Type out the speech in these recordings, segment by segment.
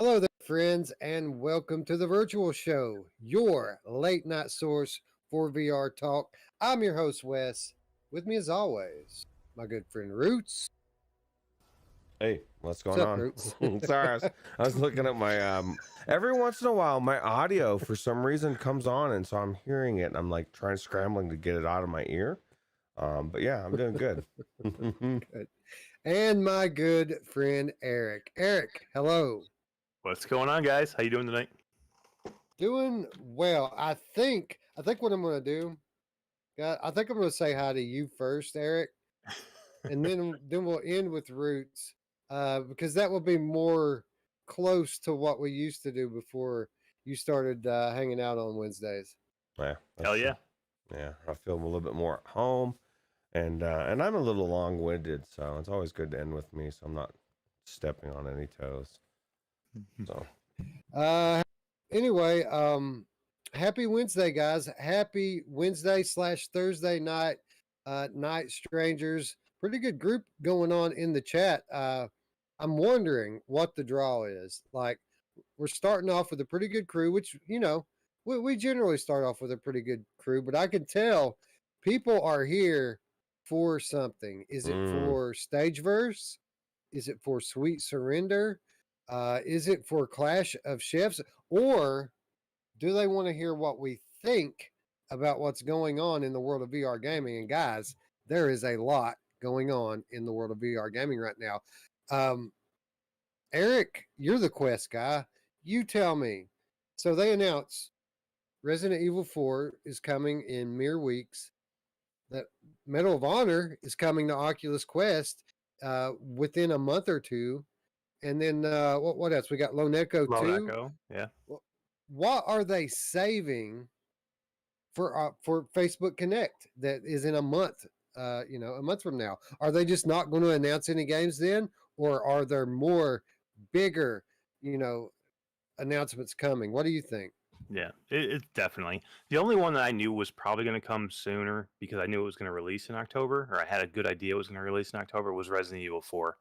Hello there, friends, and welcome to the virtual show, your late night source for VR talk. I'm your host, Wes. With me, as always, my good friend Roots. Hey, what's What's going up, on? Roots? Sorry, I was looking at my every once in a while my audio for some reason comes on, and so I'm hearing it and I'm like scrambling to get it out of my ear. But yeah, I'm doing good. Good. And my good friend Eric. Eric, hello. What's going on, guys? How you doing tonight? Doing well. I think what I'm going to do. I think I'm going to say hi to you first, Eric, and then we'll end with Roots, because that will be more close to what we used to do before you started hanging out on Wednesdays. Yeah, Hell yeah. Yeah, I feel a little bit more at home, and I'm a little long-winded, so it's always good to end with me, so I'm not stepping on any toes. So Anyway, happy Wednesday, guys. Happy Wednesday / Thursday night, night strangers. Pretty good group going on in the chat. I'm wondering what the draw is. Like, we're starting off with a pretty good crew, which, we generally start off with a pretty good crew, but I can tell people are here for something. Is it for Stageverse? Is it for Sweet Surrender? Is it for Clash of Chefs? Or do they want to hear what we think about what's going on in the world of VR gaming? And guys, there is a lot going on in the world of VR gaming right now. Eric, you're the Quest guy. You tell me. So they announced Resident Evil 4 is coming in mere weeks. That Medal of Honor is coming to Oculus Quest within a month or two. And then what else? We got Lone Echo 2. Lone Echo, yeah. What are they saving for Facebook Connect that is in a month? A month from now. Are they just not going to announce any games then, or are there more bigger, announcements coming? What do you think? Yeah, it's definitely. The only one that I knew was probably going to come sooner because I knew it was going to release in October, or I had a good idea it was going to release in October, was Resident Evil 4.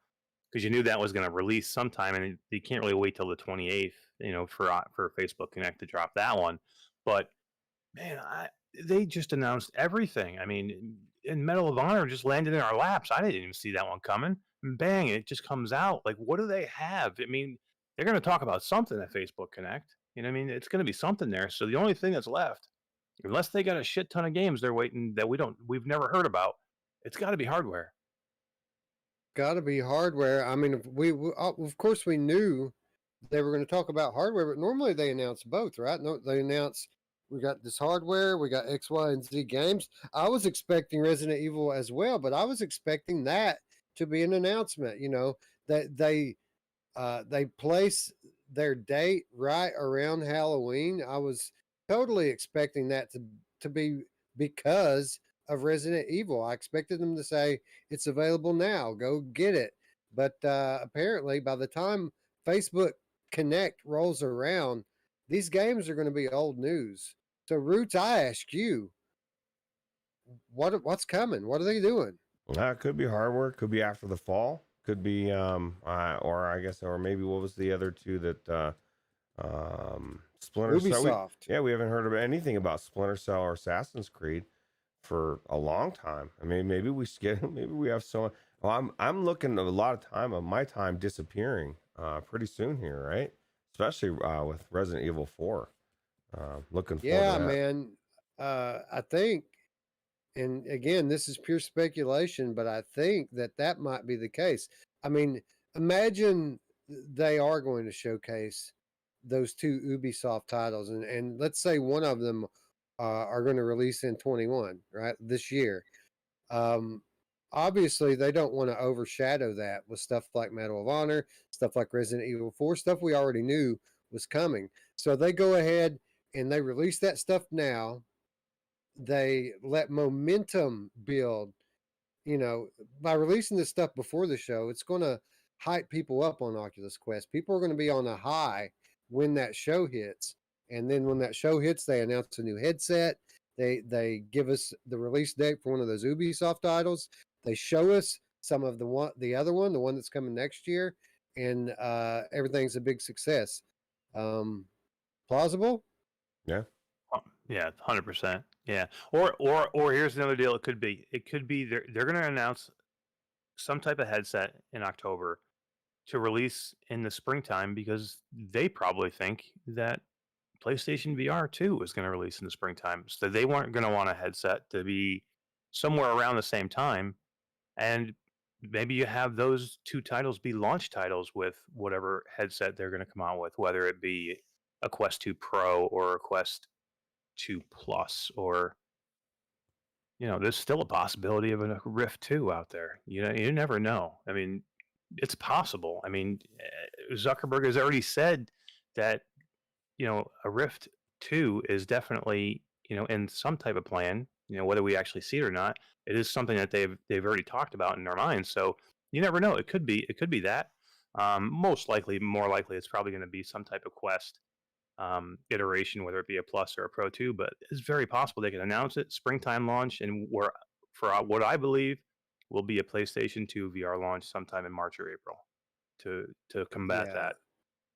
Because you knew that was going to release sometime, and you can't really wait till the 28th, for Facebook Connect to drop that one. But, man, they just announced everything. I mean, and Medal of Honor just landed in our laps. I didn't even see that one coming. And bang, it just comes out. Like, what do they have? I mean, they're going to talk about something at Facebook Connect. You know what I mean? It's going to be something there. So the only thing that's left, unless they got a shit ton of games they're waiting that we've never heard about, it's got to be hardware. Got to be hardware. I mean, of course we knew they were going to talk about hardware, but normally they announce both, right? No, they announce we got this hardware, we got X, Y, and Z games. I was expecting Resident Evil as well, but I was expecting that to be an announcement. That they place their date right around Halloween. I was totally expecting that to be because of Resident Evil. I expected them to say it's available now, go get it. But apparently, by the time Facebook Connect rolls around, these games are going to be old news. So, Roots, I ask you, what's coming? What are they doing? it could be hardware, could be after the fall, could be or maybe what was the other two that Splinter Ubisoft. Cell. We haven't heard of anything about Splinter Cell or Assassin's Creed for a long time. I mean, maybe we have so. Well, I'm looking at a lot of time of my time disappearing pretty soon here, right? Especially with Resident Evil 4. Looking forward to that. Man. I think, and again, this is pure speculation, but I think that might be the case. I mean, imagine they are going to showcase those two Ubisoft titles, and let's say one of them are going to release in 21, right, this year. Obviously, they don't want to overshadow that with stuff like Medal of Honor, stuff like Resident Evil 4, stuff we already knew was coming. So they go ahead and they release that stuff now. They let momentum build. By releasing this stuff before the show, it's going to hype people up on Oculus Quest. People are going to be on a high when that show hits. And then when that show hits, they announce a new headset. They give us the release date for one of those Ubisoft titles. They show us some of the other one, the one that's coming next year. and everything's a big success. Plausible? Yeah. Yeah, 100%. Yeah. Or here's another deal. It could be they're going to announce some type of headset in October to release in the springtime because they probably think that PlayStation VR 2 is going to release in the springtime. So they weren't going to want a headset to be somewhere around the same time. And maybe you have those two titles be launch titles with whatever headset they're going to come out with, whether it be a Quest 2 Pro or a Quest 2 Plus, or there's still a possibility of a Rift 2 out there. You never know. I mean, it's possible. I mean, Zuckerberg has already said that a Rift 2 is definitely in some type of plan. Whether we actually see it or not, it is something that they've already talked about in their minds. So you never know. It could be that. Most likely, more likely, it's probably going to be some type of Quest iteration, whether it be a Plus or a Pro 2. But it's very possible they can announce it springtime launch, and for what I believe will be a PlayStation 2 VR launch sometime in March or April to combat Yeah. that.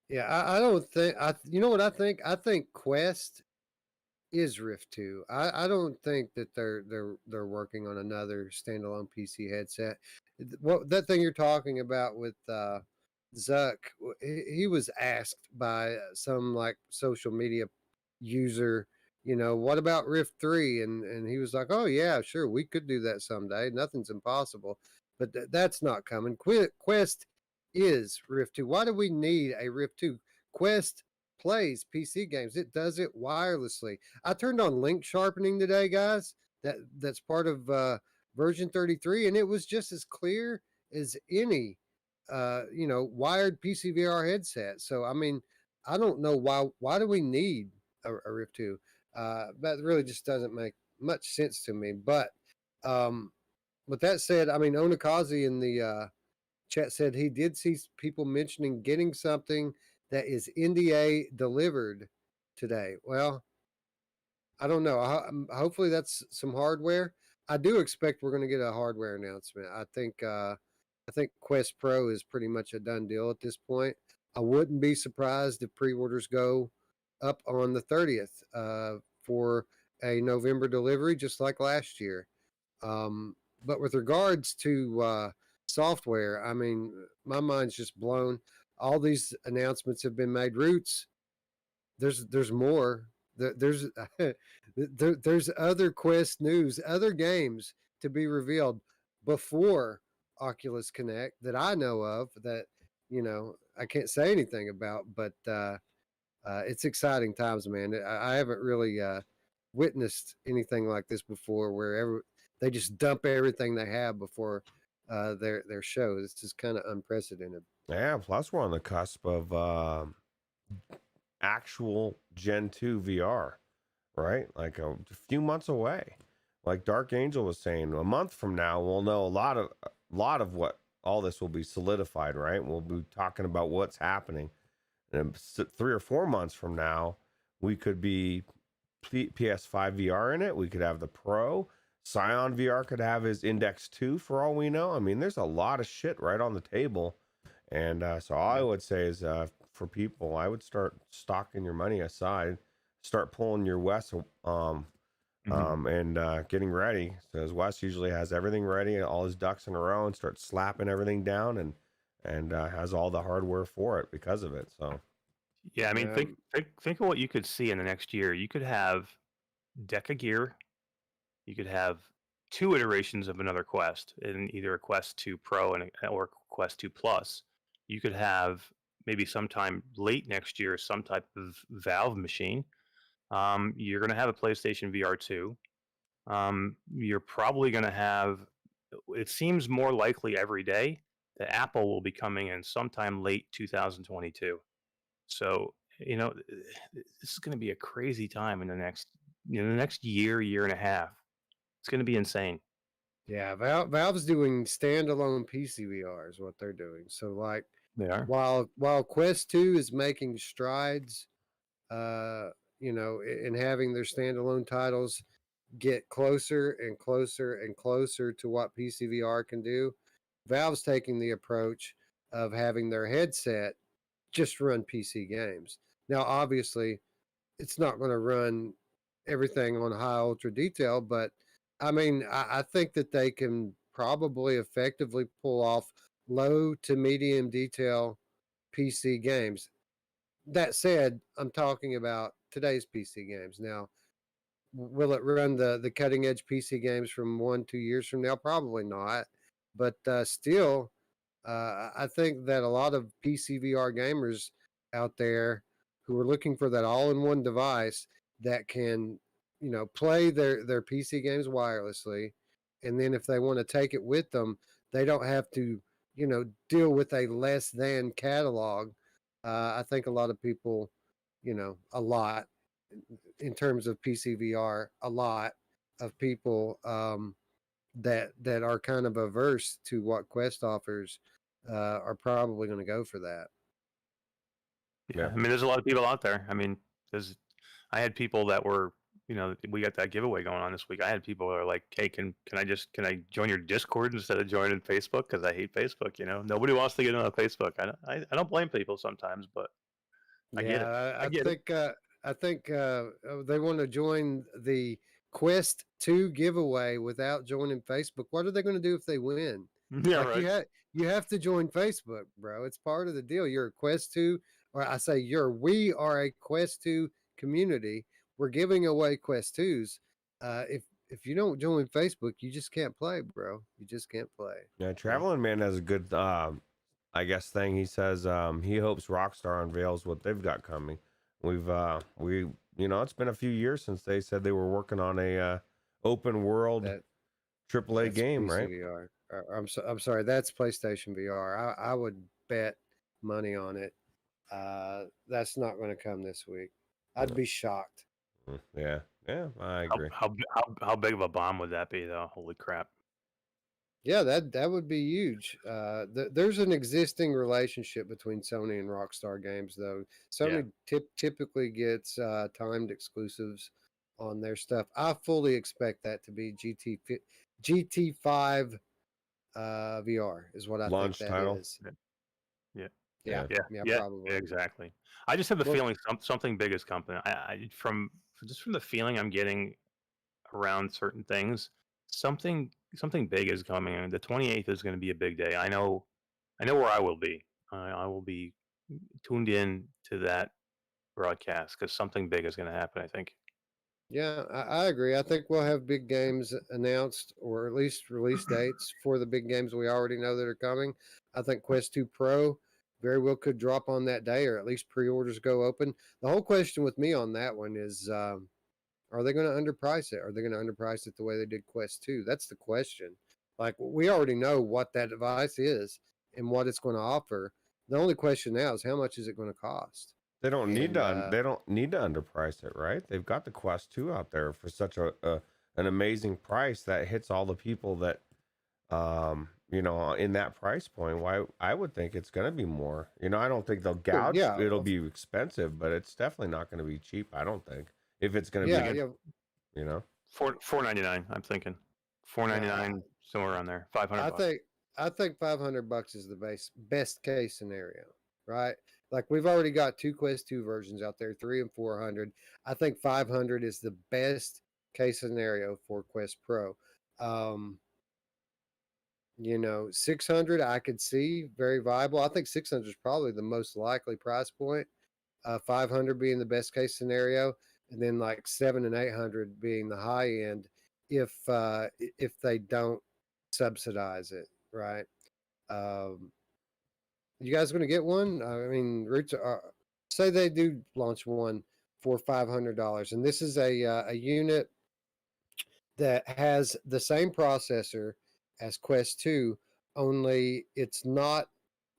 Yeah, I don't think you know what I think? I think Quest is Rift 2. I don't think that they're working on another standalone PC headset. What that thing you're talking about with Zuck, he was asked by some like social media user, what about Rift 3? And he was like, "Oh yeah, sure, we could do that someday. Nothing's impossible." But that's not coming. Quest is Rift 2. Why do we need a Rift 2? Quest plays PC games. It does it wirelessly. I turned on link sharpening today, guys. That's part of version 33, and it was just as clear as any wired PCVR headset. So I mean, I don't know why do we need a Rift 2? That really just doesn't make much sense to me. But with that said, I mean, Onakazi in the chat said he did see people mentioning getting something that is NDA delivered today. Well, I don't know. Hopefully that's some hardware. I do expect we're going to get a hardware announcement. I think Quest Pro is pretty much a done deal at this point. I wouldn't be surprised if pre-orders go up on the 30th for a November delivery, just like last year. But with regards to software, I mean, my mind's just blown. All these announcements have been made. Ruuts, there's more. There's there's other Quest news, other games to be revealed before Oculus Connect that I know of that I can't say anything about, but it's exciting times, man. I haven't really witnessed anything like this before, where they just dump everything they have before their show. This is kind of unprecedented. Yeah. Plus, we're on the cusp of actual Gen 2 VR, right? Like a few months away. Like Dark Angel was saying, a month from now, we'll know a lot of what all this will be solidified, right? We'll be talking about what's happening. And 3 or 4 months from now, we could be PS5 VR in it. We could have the Pro. Scion VR could have his Index 2 for all we know. I mean, there's a lot of shit right on the table. And so all I would say is for people, I would start stocking your money aside, start pulling your Wes and getting ready. Because Wes usually has everything ready, all his ducks in a row, and starts slapping everything down and has all the hardware for it because of it. So yeah, I mean, think of what you could see in the next year. You could have Deck of Gear. You could have 2 iterations of another Quest, in either a Quest 2 Pro or Quest 2 Plus. You could have maybe sometime late next year some type of Valve machine. You're going to have a PlayStation VR 2. You're probably going to have, it seems more likely every day that Apple will be coming in sometime late 2022. So, this is going to be a crazy time in the next year and a half. It's going to be insane. Yeah, Valve's doing standalone PCVR is what they're doing. So like They are. while Quest 2 is making strides, in having their standalone titles get closer and closer and closer to what PCVR can do, Valve's taking the approach of having their headset just run PC games. Now, obviously, it's not going to run everything on high ultra detail, but I mean, I think that they can probably effectively pull off low to medium detail PC games. That said, I'm talking about today's PC games. Now, will it run the cutting edge PC games from 1-2 years from now? Probably not. But still, I think that a lot of PC VR gamers out there who are looking for that all in one device that can, play their PC games wirelessly. And then if they want to take it with them, they don't have to, deal with a less than catalog. I think a lot of people, a lot in terms of PCVR, a lot of people that are kind of averse to what Quest offers are probably going to go for that. Yeah, I mean, there's a lot of people out there. I mean, I had people that were, we got that giveaway going on this week. I had people that are like, "Hey, can I join your Discord instead of joining Facebook? Because I hate Facebook. Nobody wants to get on Facebook. I don't blame people sometimes, but I get it. I think they want to join the Quest 2 giveaway without joining Facebook. What are they going to do if they win? Yeah, Like right. you have to join Facebook, bro. It's part of the deal. You're a Quest 2, or I say we are a Quest 2 community. We're giving away Quest 2s. If you don't join Facebook, you just can't play, bro. You just can't play. Yeah, Traveling Man has a good I guess thing. He says he hopes Rockstar unveils what they've got coming. It's been a few years since they said they were working on a open world AAA game, right? VR. I'm sorry, that's PlayStation VR. I would bet money on it. That's not going to come this week. I'd be shocked. Yeah, I agree. How big of a bomb would that be, though? Holy crap! Yeah, that would be huge. There's an existing relationship between Sony and Rockstar Games, though. Sony typically gets timed exclusives on their stuff. I fully expect that to be GT5 VR is what I Launch think that title. is. Yeah, probably. exactly. I just have the feeling something big is coming. From the feeling I'm getting around certain things, something big is coming. And the 28th is going to be a big day. I know where I will be. I will be tuned in to that broadcast because something big is going to happen, I think. Yeah, I agree. I think we'll have big games announced, or at least release dates for the big games we already know that are coming. I think Quest 2 Pro very well could drop on that day, or at least pre-orders go open. The whole question with me on that one is, are they going to underprice it? Are they going to underprice it the way they did Quest 2? That's the question. Like, we already know what that device is and what it's going to offer. The only question now is how much is it going to cost? They don't need to. They don't need to underprice it, right? They've got the Quest 2 out there for such an amazing price that hits all the people that, in that price point. Why I would think it's going to be more. I don't think they'll gouge. Yeah. It'll be expensive, but it's definitely not going to be cheap. I don't think if it's going to be. $4.99. I'm thinking $4.99 somewhere around there. $500. I think $500 is the best case scenario, right? Like, we've already got 2 Quest 2 versions out there, 3 and 400. I think 500 is the best case scenario for Quest Pro. 600 I could see very viable. I think 600 is probably the most likely price point. 500 being the best case scenario, and then like 700 and 800 being the high end if they don't subsidize it, right? You guys going to get one? I mean, Ruuts say they do launch one for $500, and this is a unit that has the same processor as Quest 2, only it's not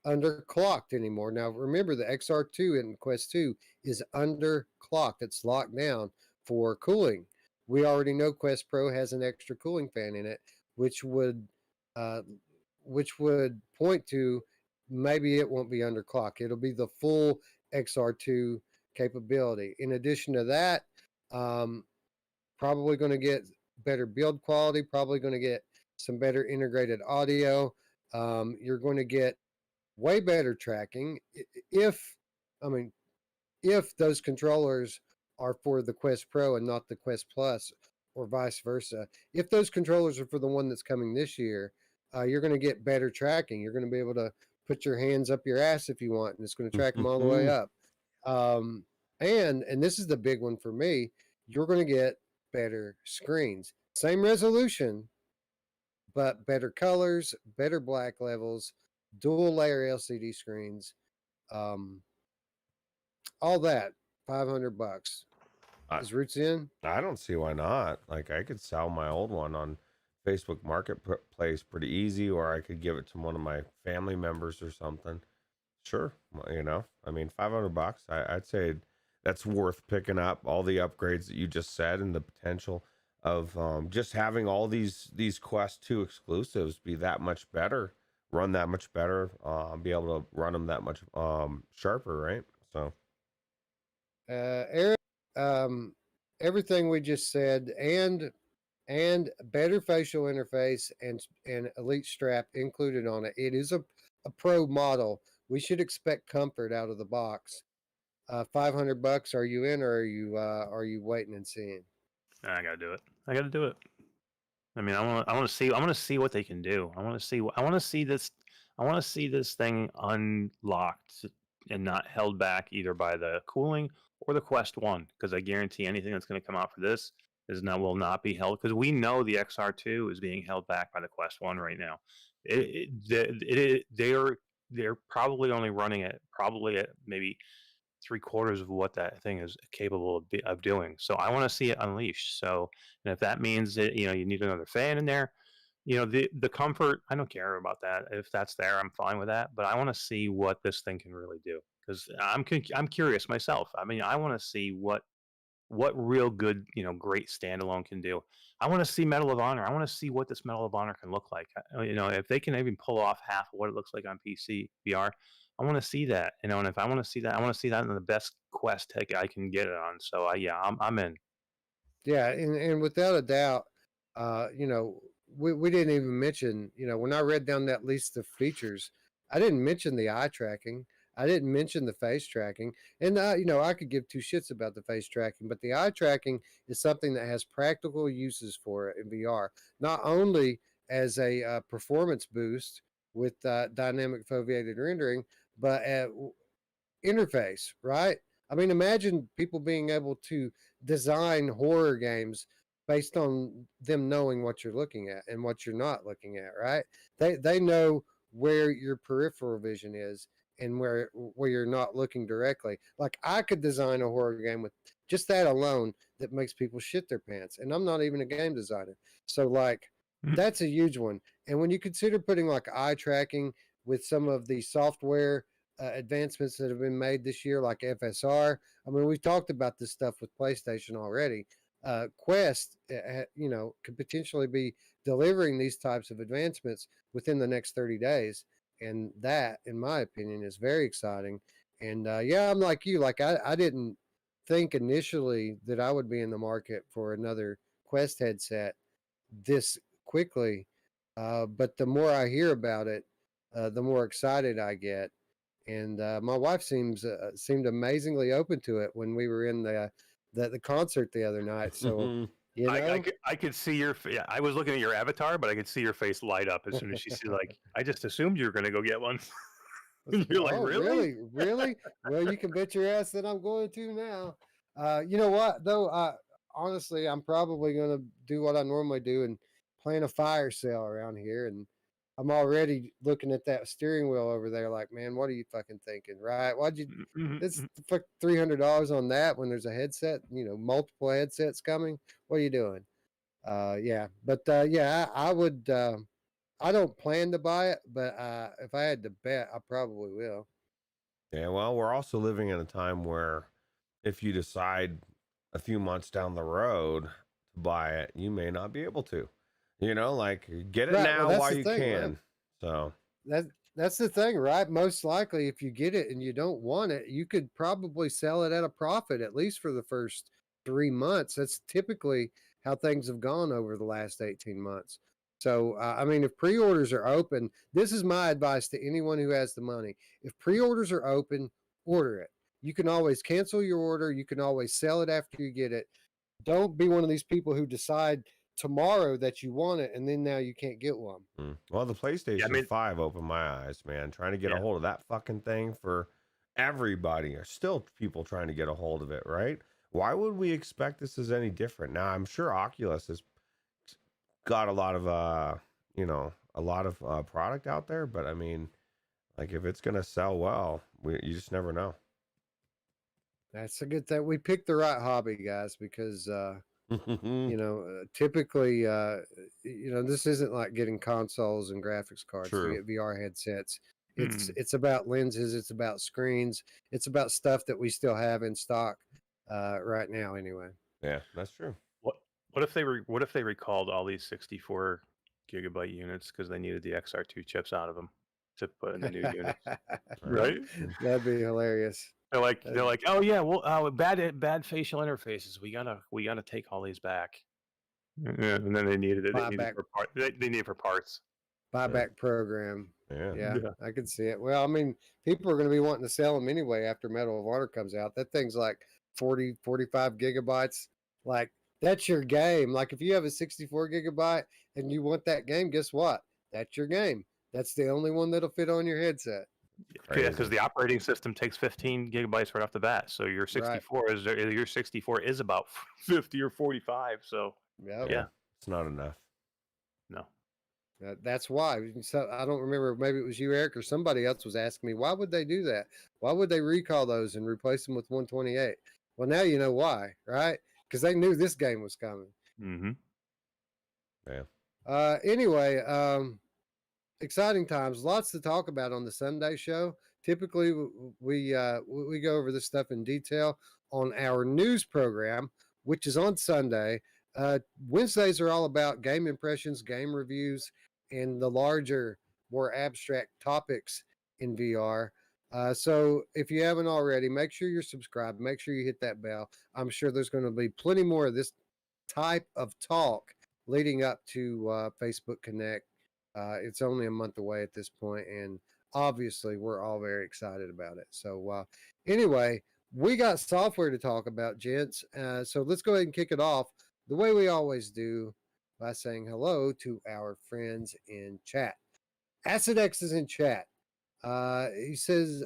underclocked anymore. Now, remember, the XR2 in Quest 2 is underclocked. It's locked down for cooling. We already know Quest Pro has an extra cooling fan in it, which would point to maybe it won't be underclocked. It'll be the full XR2 capability. In addition to that, probably going to get better build quality, probably going to get some better integrated audio. You're going to get way better tracking. If, I mean, if those controllers are for the Quest Pro and not the Quest Plus, or vice versa. If those controllers are for the one that's coming this year, you're going to get better tracking. You're going to be able to put your hands up your ass if you want, and it's going to track them all the way up. And this is the big one for me. You're going to get better screens, same resolution, but better colors, better black levels, dual layer LCD screens, all that. $500. Is Ruuts in? I don't see why not. Like, I could sell my old one on Facebook Marketplace pretty easy, or I could give it to one of my family members or something. Sure, you know, I mean, $500. I'd say that's worth picking up. All the upgrades that you just said, and the potential of just having all these Quest 2 exclusives be that much better, run that much better, be able to run them that much sharper, right? So, Eric, everything we just said, and better facial interface and elite strap included on it. It is a pro model. We should expect comfort out of the box. $500. Are you in, or are you waiting and seeing? I gotta do it. I gotta do it. I mean, I want to see what they can do. I want to see this thing unlocked and not held back either by the cooling or the Quest 1, because I guarantee anything that's going to come out for this will not be held, because we know the XR2 is being held back by the Quest 1 right now. They're probably only running at maybe 3/4 of what that thing is capable of doing. So I want to see it unleashed. So, and if that means that, you know, you need another fan in there, you know, the comfort, I don't care about that. If that's there, I'm fine with that. But I want to see what this thing can really do, because I'm curious myself. I mean, I want to see what real good, you know, great standalone can do. I want to see Medal of Honor. I want to see what this Medal of Honor can look like. You know, if they can even pull off half of what it looks like on PC VR, I want to see that. You know, and if I want to see that, I want to see that in the best Quest tech I can get it on. So yeah, I'm in. Yeah, and without a doubt, you know, we didn't even mention, you know, when I read down that list of features, I didn't mention the eye tracking. I didn't mention the face tracking. And, you know, I could give two shits about the face tracking, but the eye tracking is something that has practical uses for it in VR, not only as a performance boost with dynamic foveated rendering, but interface, right? I mean, imagine people being able to design horror games based on them knowing what you're looking at and what you're not looking at, right? They know where your peripheral vision is and where you're not looking directly. Like, I could design a horror game with just that alone that makes people shit their pants, and I'm not even a game designer. So, like, that's a huge one. And when you consider putting like eye tracking with some of the software advancements that have been made this year, like FSR. I mean, we've talked about this stuff with PlayStation already. Quest, you know, could potentially be delivering these types of advancements within the next 30 days. And that, in my opinion, is very exciting. And yeah, I'm like you. Like, I didn't think initially that I would be in the market for another Quest headset this quickly. But the more I hear about it, the more excited I get. And my wife seemed amazingly open to it when we were in the concert the other night. So, you know, I could see your. Yeah, I was looking at your avatar, but I could see your face light up as soon as she said, like, I just assumed you were going to go get one. You're like, really? Really? Well, you can bet your ass that I'm going to now. You know what, though? Honestly, I'm probably going to do what I normally do and plan a fire sale around here. And I'm already looking at that steering wheel over there like, man, what are you fucking thinking, right? Why'd you, it's fuck $300 on that when there's a headset, you know, multiple headsets coming? What are you doing? Yeah. But yeah, I would, I don't plan to buy it, but if I had to bet, I probably will. Yeah, well, we're also living in a time where if you decide a few months down the road to buy it, you may not be able to. You know, like, get it Right. now Well, that's while the you thing, can. right? So That's the thing, right? Most likely, if you get it and you don't want it, you could probably sell it at a profit, at least for the first 3 months. That's typically how things have gone over the last 18 months. So, I mean, if pre-orders are open, this is my advice to anyone who has the money. If pre-orders are open, order it. You can always cancel your order. You can always sell it after you get it. Don't be one of these people who decide tomorrow that you want it and then now you can't get one. Well, the PlayStation Yeah, I mean, 5 opened my eyes, man. Trying to get a yeah. hold of that fucking thing for everybody. Are still people trying to get a hold of it, right? Why would we expect this is any different? Now, I'm sure Oculus has got a lot of product out there, but I mean, like, if it's gonna sell well, you just never know. That's a good thing. We picked the right hobby, guys, because typically, this isn't like getting consoles and graphics cards. We True. get VR headsets. It's about lenses. It's about screens. It's about stuff that we still have in stock right now. Anyway. Yeah, that's true. What if they recalled all these 64 gigabyte units because they needed the XR2 chips out of them to put in the new units? Right? That'd be hilarious. They're like, oh yeah, well, bad facial interfaces. We gotta take all these back. Yeah, and then they needed it. They need it for parts. Buyback program. Yeah, I can see it. Well, I mean, people are going to be wanting to sell them anyway after Medal of Honor comes out. That thing's like 40, 45 gigabytes. Like, that's your game. Like, if you have a 64 gigabyte and you want that game, guess what? That's your game. That's the only one that'll fit on your headset. Yeah, because the operating system takes 15 gigabytes right off the bat. So your 64 is about 50 or 45. So yeah, it's not enough. No. That's why. So I don't remember. Maybe it was you, Eric, or somebody else was asking me, why would they do that? Why would they recall those and replace them with 128? Well, now you know why, right? Because they knew this game was coming. Mm-hmm. Yeah. Anyway, exciting times. Lots to talk about on the Sunday show. Typically, we go over this stuff in detail on our news program, which is on Sunday. Wednesdays are all about game impressions, game reviews, and the larger, more abstract topics in VR. So if you haven't already, make sure you're subscribed. Make sure you hit that bell. I'm sure there's going to be plenty more of this type of talk leading up to Facebook Connect. It's only a month away at this point, and obviously we're all very excited about it. So anyway, we got software to talk about, gents. So let's go ahead and kick it off the way we always do by saying hello to our friends in chat. AcidX is in chat. He says,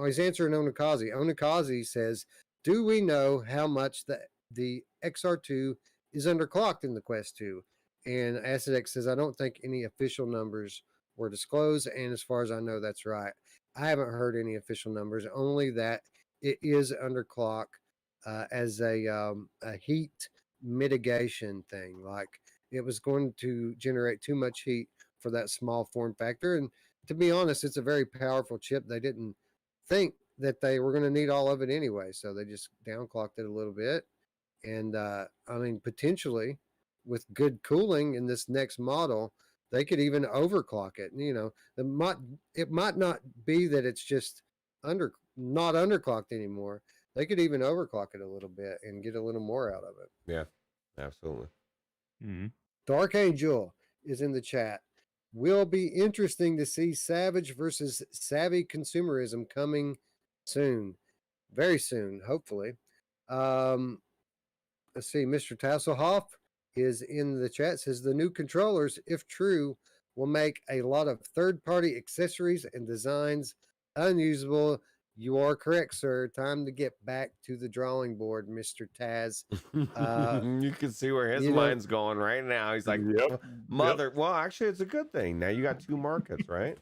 he's answering Onikazi. Onikazi says, do we know how much the XR2 is underclocked in the Quest 2? And AcidX says, I don't think any official numbers were disclosed. And as far as I know, that's right. I haven't heard any official numbers, only that it is underclocked as a heat mitigation thing. Like, it was going to generate too much heat for that small form factor. And to be honest, it's a very powerful chip. They didn't think that they were going to need all of it anyway. So they just downclocked it a little bit. And I mean, potentially with good cooling in this next model, they could even overclock it. You know, it might not be that it's just not underclocked anymore. They could even overclock it a little bit and get a little more out of it. Yeah, absolutely. Mm-hmm. Dark Angel is in the chat. Will be interesting to see Savage versus Savvy consumerism coming soon. Very soon, hopefully. Let's see. Mr. Tasselhoff is in the chat. Says the new controllers, if true, will make a lot of third-party accessories and designs unusable. You are correct, sir. Time to get back to the drawing board, Mr. Taz. You can see where his mind's going right now. He's like, mother. Well, actually, it's a good thing. Now you got two markets, right?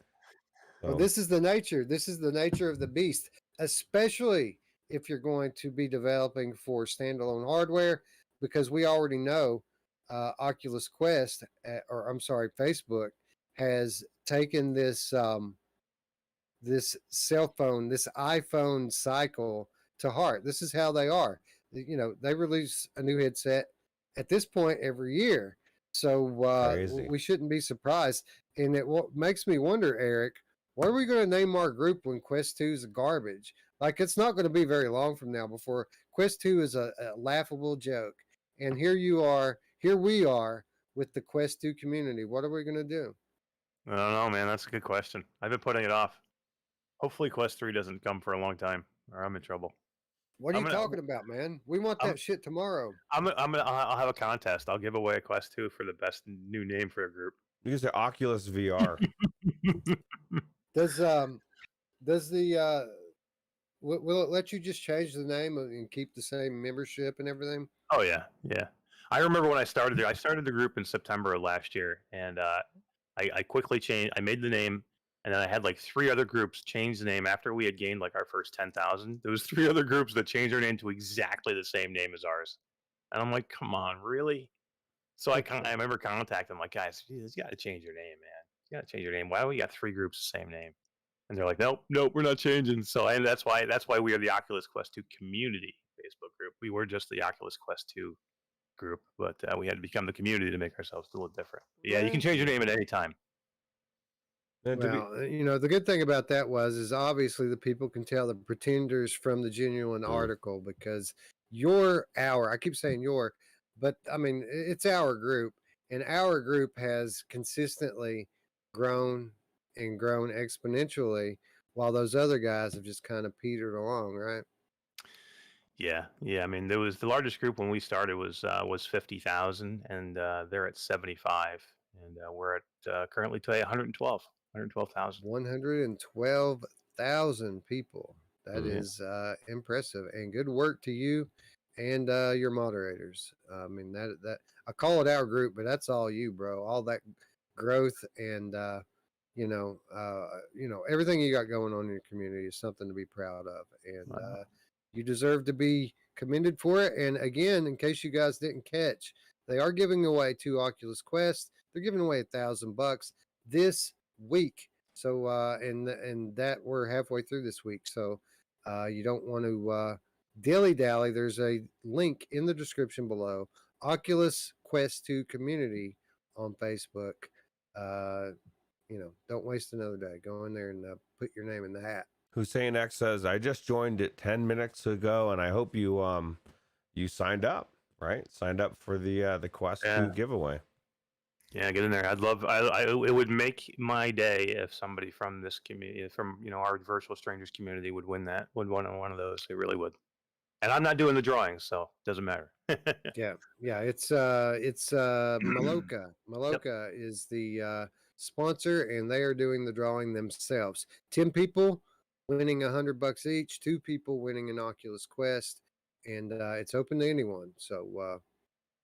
Well, this is the nature. This is the nature of the beast, especially if you're going to be developing for standalone hardware, because we already know Oculus Quest, Facebook has taken this this cell phone, this iPhone cycle to heart. This is how they are. You know, they release a new headset at this point every year. So we shouldn't be surprised. And what makes me wonder, Eric, what are we going to name our group when Quest 2 is garbage? Like, it's not going to be very long from now before Quest 2 is a laughable joke. And here we are with the Quest 2 community? What are we going to do? I don't know, man. That's a good question. I've been putting it off. Hopefully, Quest 3 doesn't come for a long time, or I'm in trouble. What are I'm you gonna, talking about, man? We want I'm, that shit tomorrow. I'll have a contest. I'll give away a Quest 2 for the best new name for a group. You can say Oculus VR. Does the will it let you just change the name and keep the same membership and everything? Oh yeah, yeah. I remember when I started there. I started the group in September of last year, and I quickly changed. I made the name, and then I had like 3 other groups change the name after we had gained like our first 10,000. There was 3 other groups that changed their name to exactly the same name as ours, and I'm like, come on, really? So I remember contacting them like, guys, you got to change your name, man. You got to change your name. Why do we got 3 groups the same name? And they're like, nope, we're not changing. So and that's why we are the Oculus Quest 2 community Facebook group. We were just the Oculus Quest 2 group, but we had to become the community to make ourselves a little different. But yeah, you can change your name at any time. Well, the good thing about that is obviously the people can tell the pretenders from the genuine article, because I keep saying but I mean, it's our group, and our group has consistently grown and grown exponentially, while those other guys have just kind of petered along, right? Yeah. I mean, there was the largest group when we started was 50,000, and they're at 75, and we're at currently today 112,000. 112,000 people. That is impressive, and good work to you and your moderators. I mean, that I call it our group, but that's all you, bro. All that growth and everything you got going on in your community is something to be proud of, and you deserve to be commended for it. And again, in case you guys didn't catch, they are giving away 2 Oculus Quest. They're giving away $1,000 this week. So and that we're halfway through this week. So you don't want to dilly dally. There's a link in the description below. Oculus Quest 2 community on Facebook. Don't waste another day. Go in there and put your name in the hat. Hussein X says, I just joined it 10 minutes ago, and I hope you signed up, right? Signed up for the Quest 2 giveaway. Yeah, get in there. It would make my day if somebody from this community, from our virtual strangers community, would win one of those. It really would. And I'm not doing the drawings, so it doesn't matter. Yeah. It's Maloka. Maloka is the sponsor, and they are doing the drawing themselves. 10 people winning $100 each, 2 people winning an Oculus Quest, and it's open to anyone. So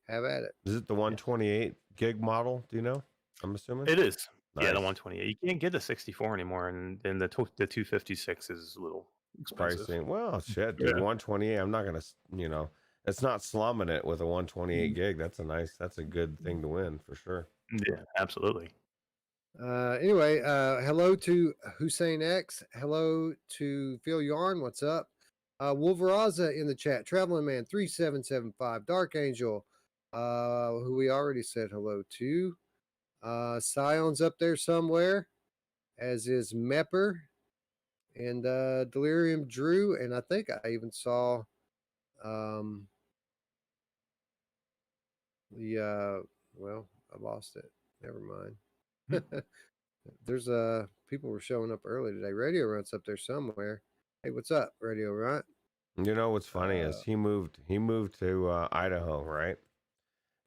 have at it. Is it the 128 gig model? Do you know? I'm assuming it is. Nice. Yeah, the 128. You can't get the 64 anymore, and the 256 is a little expensive. Pricing. Well, shit, dude. 128. I'm not gonna. It's not slumming it with a 128 gig. That's a good thing to win for sure. Yeah, absolutely. Anyway, hello to Hussein X. Hello to Phil Yarn. What's up? Wolveraza in the chat. Traveling Man 3775. Dark Angel, who we already said hello to. Scion's up there somewhere, as is Mepper and Delirium Drew, and I think I even saw well, I lost it. Never mind. There's people were showing up early today. Radio Runt's up there somewhere. Hey, what's up, Radio Runt? You know what's funny is he moved to Idaho, right?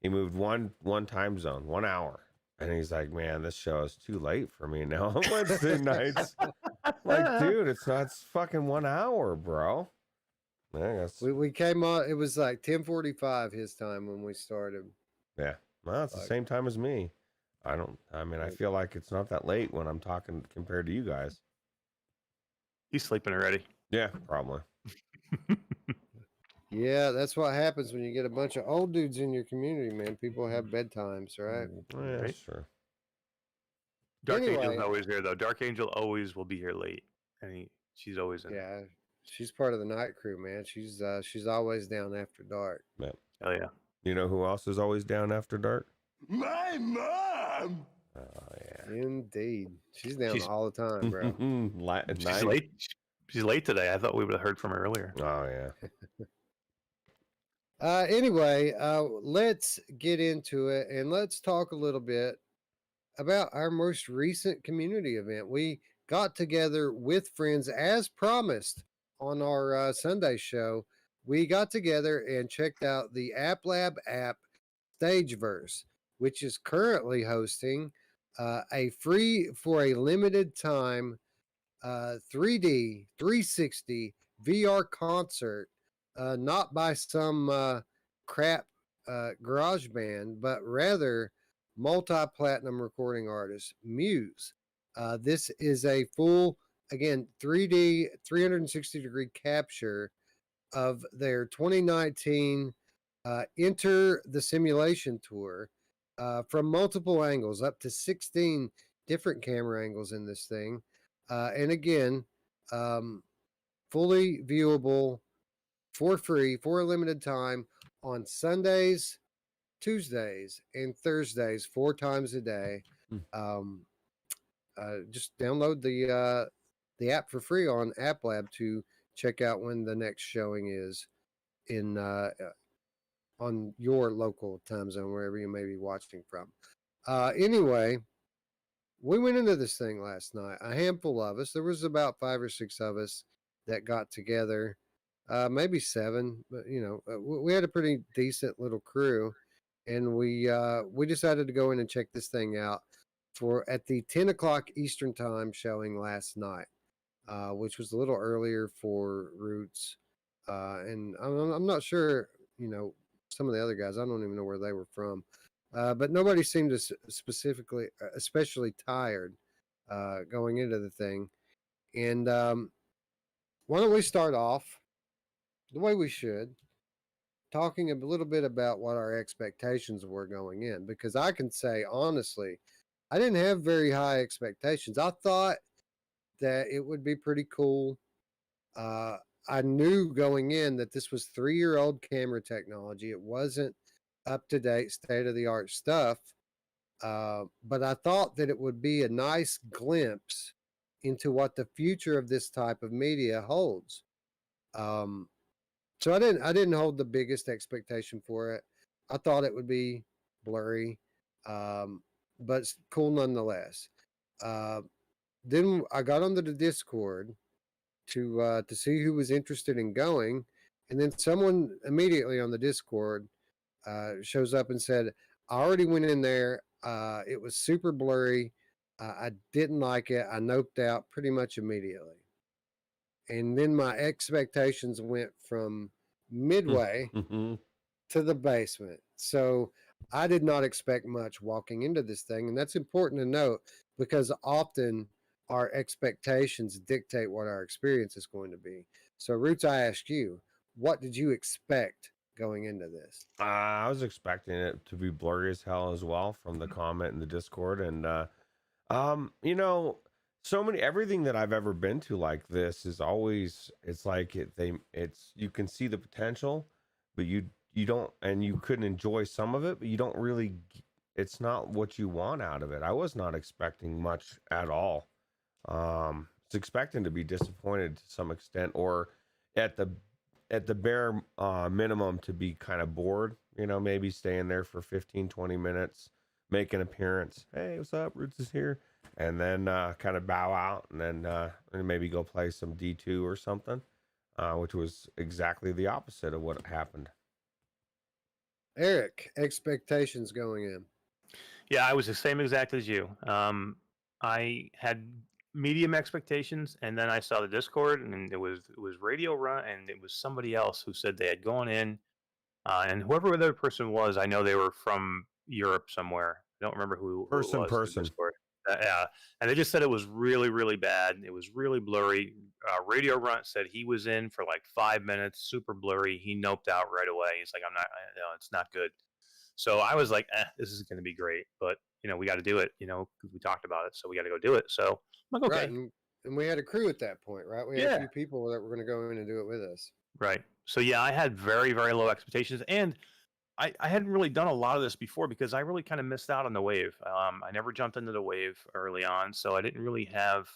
He moved one time zone, 1 hour. And he's like, man, this show is too late for me now on Wednesday nights. Like, dude, it's fucking 1 hour, bro. I guess. We came on, it was like 10:45 his time when we started. Yeah. Well, it's the same time as me. I feel like it's not that late when I'm talking compared to you guys. He's sleeping already. Yeah, probably. Yeah, that's what happens when you get a bunch of old dudes in your community, man. People have bedtimes, right? Yeah, right? Sure. Dark Angel's always here, though. Dark Angel always will be here late, and she's always in. Yeah, she's part of the night crew, man. She's always down after dark. Yeah. Oh yeah. You know who else is always down after dark? My mom. Oh yeah. Indeed, she's down all the time, bro. She's late. She's late today. I thought we would have heard from her earlier. Oh yeah. Anyway, let's get into it and let's talk a little bit about our most recent community event. We got together with friends as promised on our Sunday show. We got together and checked out the App Lab app Stageverse, which is currently hosting a free for a limited time 3D 360 VR concert, not by some crap garage band, but rather multi-platinum recording artist Muse. This is a full, again, 3D 360-degree capture of their 2019 Enter the Simulation Tour from multiple angles, up to 16 different camera angles in this thing. And again, fully viewable for free for a limited time on Sundays, Tuesdays, and Thursdays, 4 times a day. Um, just download the app for free on App Lab to check out when the next showing is in on your local time zone, wherever you may be watching from. Anyway, we went into this thing last night. A handful of us. There was about 5 or 6 of us that got together. Maybe 7, but we had a pretty decent little crew, and we decided to go in and check this thing out for at the 10 o'clock Eastern time showing last night, which was a little earlier for Ruuts, and I'm not sure. Some of the other guys, I don't even know where they were from. But nobody seemed to specifically, especially tired going into the thing. And why don't we start off the way we should, talking a little bit about what our expectations were going in? Because I can say, honestly, I didn't have very high expectations. I thought that it would be pretty cool. I knew going in that this was 3-year-old camera technology. It wasn't up to date, state of the art stuff. But I thought that it would be a nice glimpse into what the future of this type of media holds. So I didn't hold the biggest expectation for it. I thought it would be blurry, but cool nonetheless. Then I got onto the Discord to see who was interested in going, and then someone immediately on the Discord shows up and said, I already went in there. It was super blurry. I didn't like it. I noped out pretty much immediately. And then my expectations went from midway to the basement. So I did not expect much walking into this thing. And that's important to note, because often our expectations dictate what our experience is going to be. So, Roots, I ask you, what did you expect going into this? I was expecting it to be blurry as hell as well from the comment in the Discord, and so many everything that I've ever been to like this is always it's like it's you can see the potential, but you don't, and you couldn't enjoy some of it, but you don't really. It's not what you want out of it. I was not expecting much at all. Was expecting to be disappointed to some extent, or at the bare minimum to be kind of bored, maybe staying there for 15-20 minutes, make an appearance, hey, what's up, Roots is here, and then kind of bow out, and then and maybe go play some D2 or something, which was exactly the opposite of what happened. Eric, expectations going in. Yeah, I was the same exact as you. I had medium expectations, and then I saw the Discord, and it was Radio Run, and it was somebody else who said they had gone in, and whoever the other person was, I know they were from Europe somewhere. I don't remember who it was. Person. Discord. Yeah, and they just said it was really, really bad. It was really blurry. Radio Runt said he was in for like 5 minutes, super blurry. He noped out right away. He's like, it's not good. So I was like, this is going to be great, but we got to do it, because we talked about it, so we got to go do it. So I'm like, okay. Right, and we had a crew at that point, right? We had a few people that were going to go in and do it with us. Right. So yeah, I had very, very low expectations, and I hadn't really done a lot of this before because I really kind of missed out on the wave. I never jumped into the wave early on, so I didn't really have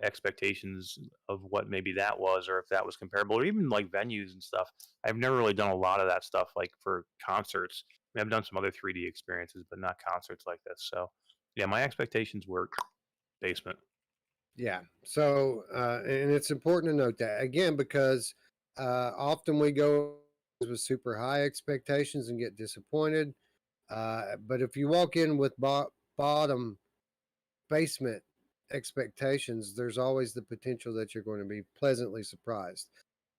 expectations of what maybe that was, or if that was comparable, or even like venues and stuff. I've never really done a lot of that stuff, like for concerts. I mean, I've done some other 3D experiences, but not concerts like this. So, yeah, my expectations were basement. Yeah. So, and it's important to note that again, because often we go with super high expectations and get disappointed. But if you walk in with bottom basement expectations, there's always the potential that you're going to be pleasantly surprised.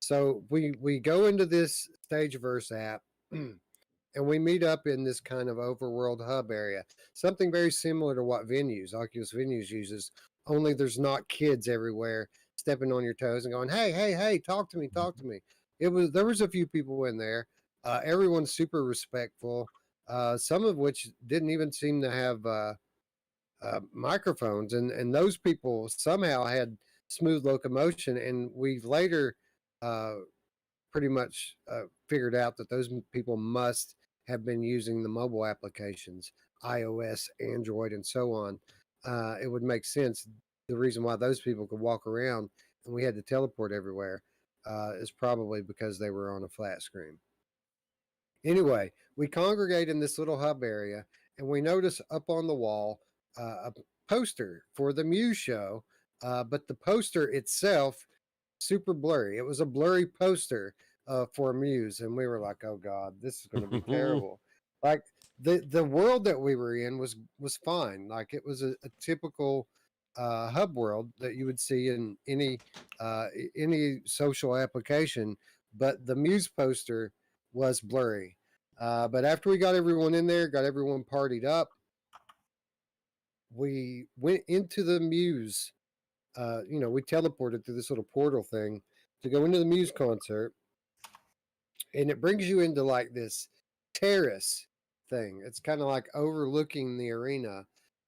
So we go into this Stageverse app and we meet up in this kind of overworld hub area, something very similar to what Oculus Venues uses, only there's not kids everywhere stepping on your toes and going, hey, hey, hey, talk to me, talk to me. There was a few people in there. Everyone's super respectful, some of which didn't even seem to have microphones, and those people somehow had smooth locomotion, and we've later uh, pretty much figured out that those people must have been using the mobile applications, iOS, Android, and so on. It would make sense. The reason why those people could walk around and we had to teleport everywhere is probably because they were on a flat screen. Anyway, we congregate in this little hub area, and we notice up on the wall a poster for the Muse show, but the poster itself super blurry. It was a blurry poster for Muse, and we were like, "Oh God, this is going to be terrible." Like the world that we were in was fine. Like it was a typical hub world that you would see in any social application, but the Muse poster was blurry. But after we got everyone in there, got everyone partied up, we went into the Muse. We teleported through this little portal thing to go into the Muse concert, and it brings you into like this terrace thing. It's kind of like overlooking the arena,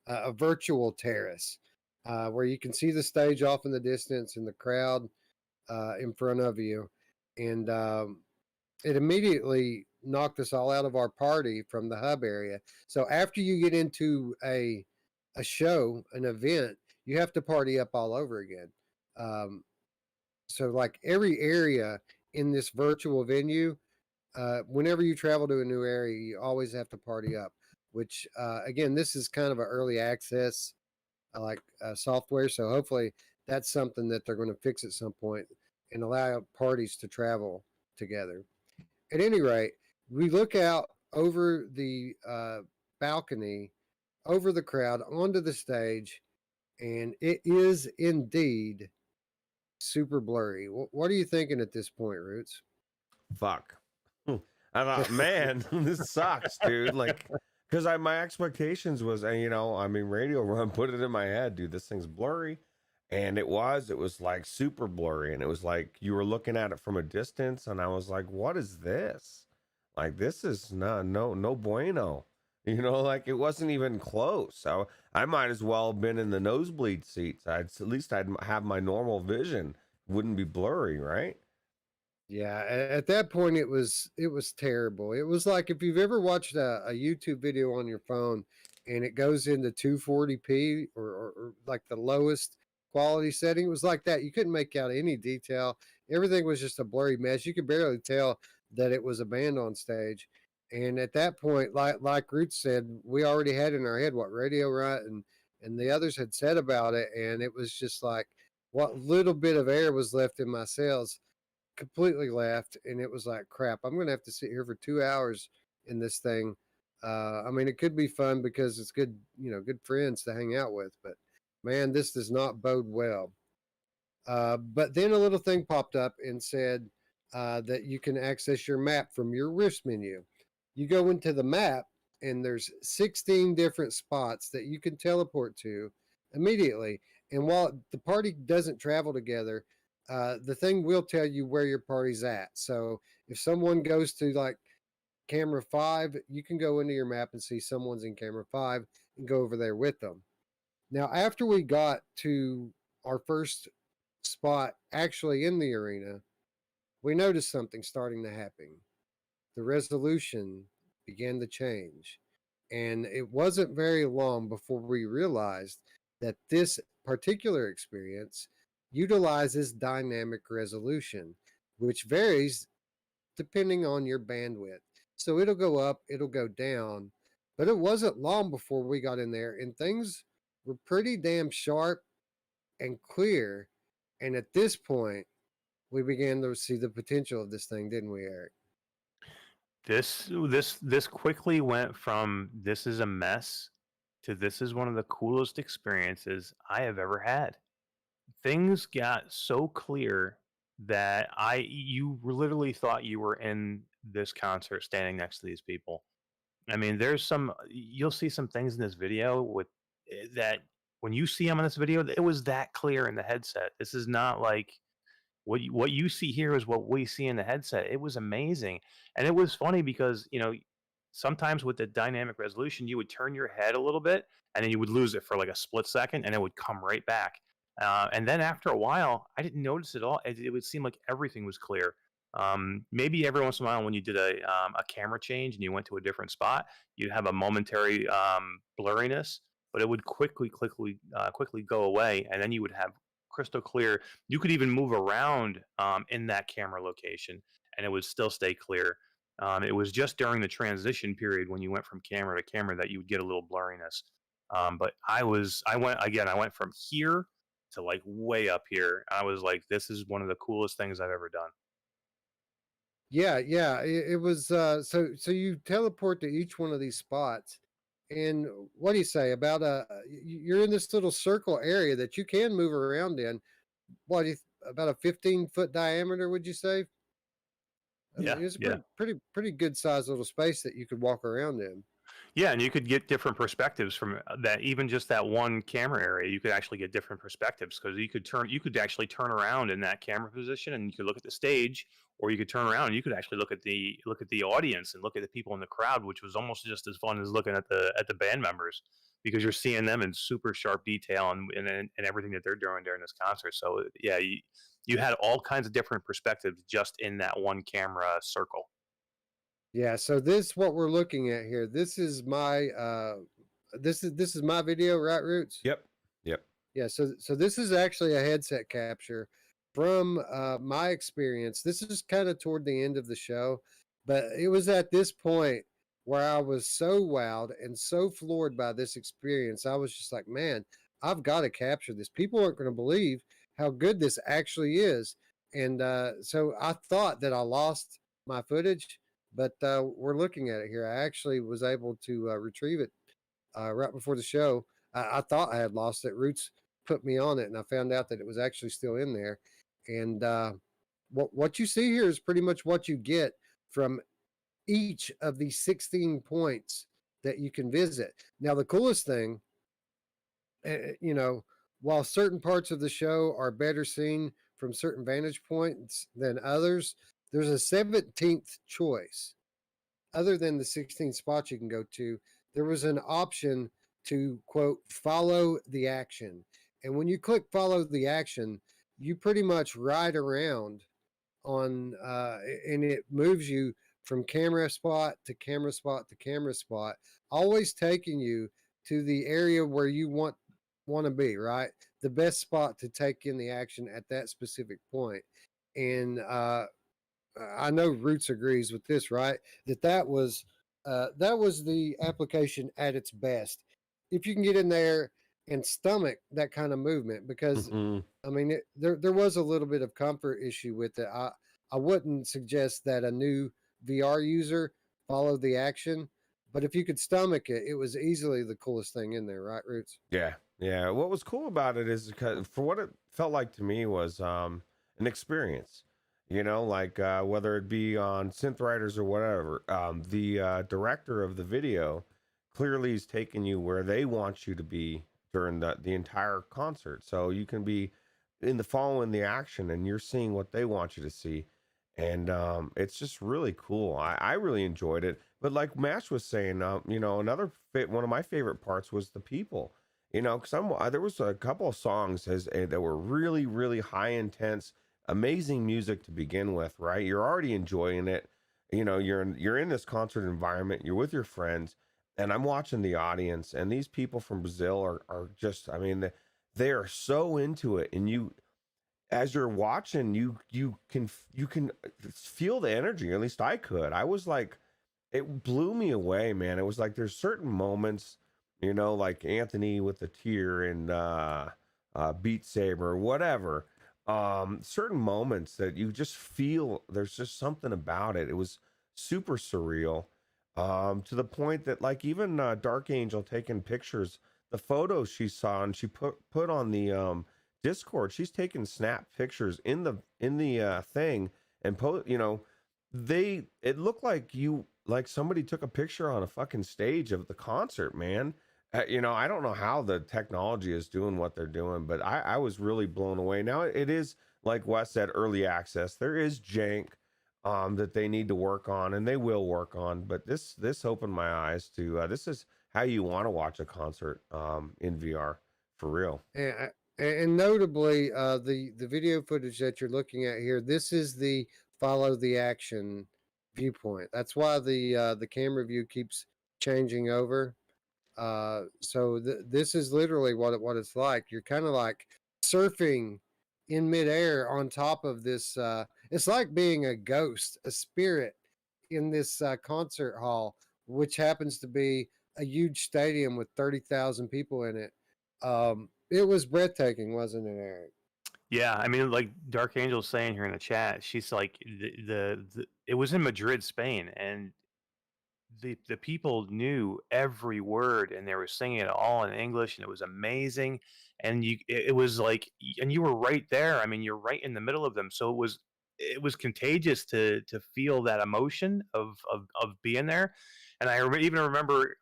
a virtual terrace, where you can see the stage off in the distance and the crowd in front of you. And it immediately knocked us all out of our party from the hub area. So after you get into a show, an event, you have to party up all over again. So like every area in this virtual venue, whenever you travel to a new area, you always have to party up, which again, this is kind of an early access software. So hopefully that's something that they're going to fix at some point and allow parties to travel together. At any rate, we look out over the balcony, over the crowd, onto the stage, and it is indeed super blurry. What are you thinking at this point, Roots? Fuck. I thought, man, this sucks, dude. Like, because my expectations was, Radio Run put it in my head, dude. This thing's blurry, and it was like super blurry, and it was like you were looking at it from a distance, and I was like, what is this? Like, this is no bueno. Like it wasn't even close. So I might as well have been in the nosebleed seats. At least I'd have my normal vision. Wouldn't be blurry, right? Yeah, at that point it was terrible. It was like if you've ever watched a YouTube video on your phone and it goes into 240p or like the lowest quality setting. It was like that. You couldn't make out any detail. Everything was just a blurry mess. You could barely tell that it was a band on stage. And at that point, like Roots said, we already had in our head what Radio Rut and the others had said about it, and it was just like what little bit of air was left in my sails completely left, and it was like crap. I'm gonna have to sit here for 2 hours in this thing. I mean, it could be fun because it's good, good friends to hang out with, but man, this does not bode well. But then a little thing popped up and said that you can access your map from your wrist menu. You go into the map, and there's 16 different spots that you can teleport to immediately. And while the party doesn't travel together, the thing will tell you where your party's at. So if someone goes to like camera 5, you can go into your map and see someone's in camera 5 and go over there with them. Now, after we got to our first spot actually in the arena, we noticed something starting to happen. The resolution began to change. And it wasn't very long before we realized that this particular experience utilizes dynamic resolution, which varies depending on your bandwidth. So it'll go up, it'll go down. But it wasn't long before we got in there and things were pretty damn sharp and clear. And at this point, we began to see the potential of this thing, didn't we, Eric? This quickly went from this is a mess to this is one of the coolest experiences I have ever had. Things got so clear that you literally thought you were in this concert standing next to these people. I mean, you'll see some things in this video with that when you see them in this video, it was that clear in the headset. This is not like what you see here is what we see in the headset. It was amazing, and it was funny because sometimes with the dynamic resolution, you would turn your head a little bit, and then you would lose it for like a split second, and it would come right back. And then after a while, I didn't notice it at all. It would seem like everything was clear. Maybe every once in a while, when you did a camera change and you went to a different spot, you'd have a momentary blurriness, but it would quickly go away, and then you would have crystal clear. You could even move around in that camera location, and it would still stay clear. It was just during the transition period when you went from camera to camera that you would get a little blurriness. But I went from here to like way up here. I was like, this is one of the coolest things I've ever done. Yeah, yeah. It was so you teleport to each one of these spots. And what do you say about you're in this little circle area that you can move around in. What do you, about a 15-foot diameter, would you say? I mean, it's a pretty good sized little space that you could walk around in. Yeah, and you could get different perspectives from that. Even just that one camera area, you could actually get different perspectives because you could actually turn around in that camera position, and you could look at the stage, or you could turn around and you could actually look at the audience and look at the people in the crowd, which was almost just as fun as looking at the band members because you're seeing them in super sharp detail and everything that they're doing during this concert. So yeah, you had all kinds of different perspectives just in that one camera circle. Yeah, so this what we're looking at here. This is my this is my video, right, Roots? Yep. Yeah, so this is actually a headset capture from my experience. This is kind of toward the end of the show, but it was at this point where I was so wowed and so floored by this experience. I was just like, man, I've got to capture this. People aren't going to believe how good this actually is. And so I thought that I lost my footage, but we're looking at it here. I actually was able to retrieve it right before the show. I thought I had lost it. Roots put me on it, and I found out that it was actually still in there. And what you see here is pretty much what you get from each of these 16 points that you can visit. Now, the coolest thing, while certain parts of the show are better seen from certain vantage points than others, there's a 17th choice. Other than the 16 spots you can go to, there was an option to, quote, follow the action. And when you click follow the action, you pretty much ride around on, and it moves you from camera spot to camera spot to camera spot, always taking you to the area where you want to be, right? The best spot to take in the action at that specific point. And I know Roots agrees with this, right? That was the application at its best. If you can get in there and stomach that kind of movement, because I mean, there was a little bit of comfort issue with it. I wouldn't suggest that a new VR user follow the action, but if you could stomach it, it was easily the coolest thing in there, right, Roots? Yeah. What was cool about it is because for what it felt like to me was an experience. Like whether it be on synth writers or whatever, the director of the video clearly is taking you where they want you to be during the entire concert. So you can be following the action and you're seeing what they want you to see. And it's just really cool. I really enjoyed it. But like Mash was saying, another one of my favorite parts was the people. Because there was a couple of songs that were really, really high intense, amazing music to begin with, right? You're already enjoying it. You're in this concert environment. You're with your friends, and I'm watching the audience. And these people from Brazil are just, I mean, they are so into it, and you, as you're watching, you can feel the energy. At least I could. I was like, it blew me away, man. It was like there's certain moments, you know, like Anthony with the tear and Beat Saber, whatever. Certain moments that you just feel there's just something about it. It was super surreal. To the point that like even Dark Angel taking pictures, the photos she saw and she put on the Discord, she's taking snap pictures in the thing and you know, it looked like somebody took a picture on a fucking stage of the concert, man. You know, I don't know how the technology is doing what they're doing, but I was really blown away. Now it is, like Wes said, early access. There is jank that they need to work on, and they will work on. But this opened my eyes to this is how you want to watch a concert in VR for real. And notably, the video footage that you're looking at here, this is the follow the action viewpoint. That's why the camera view keeps changing over. So this is literally what it's like. You're kind of like surfing in midair on top of this. It's like being a ghost, a spirit in this concert hall, which happens to be a huge stadium with 30,000 people in it. It was breathtaking, wasn't it, Eric? Yeah, I mean, like Dark Angel's saying here in the chat, she's like it was in Madrid, Spain, and the people knew every word and they were singing it all in English, and it was amazing. And it was like, and you were right there. I mean, you're right in the middle of them, so it was contagious to feel that emotion of being there. And I even remember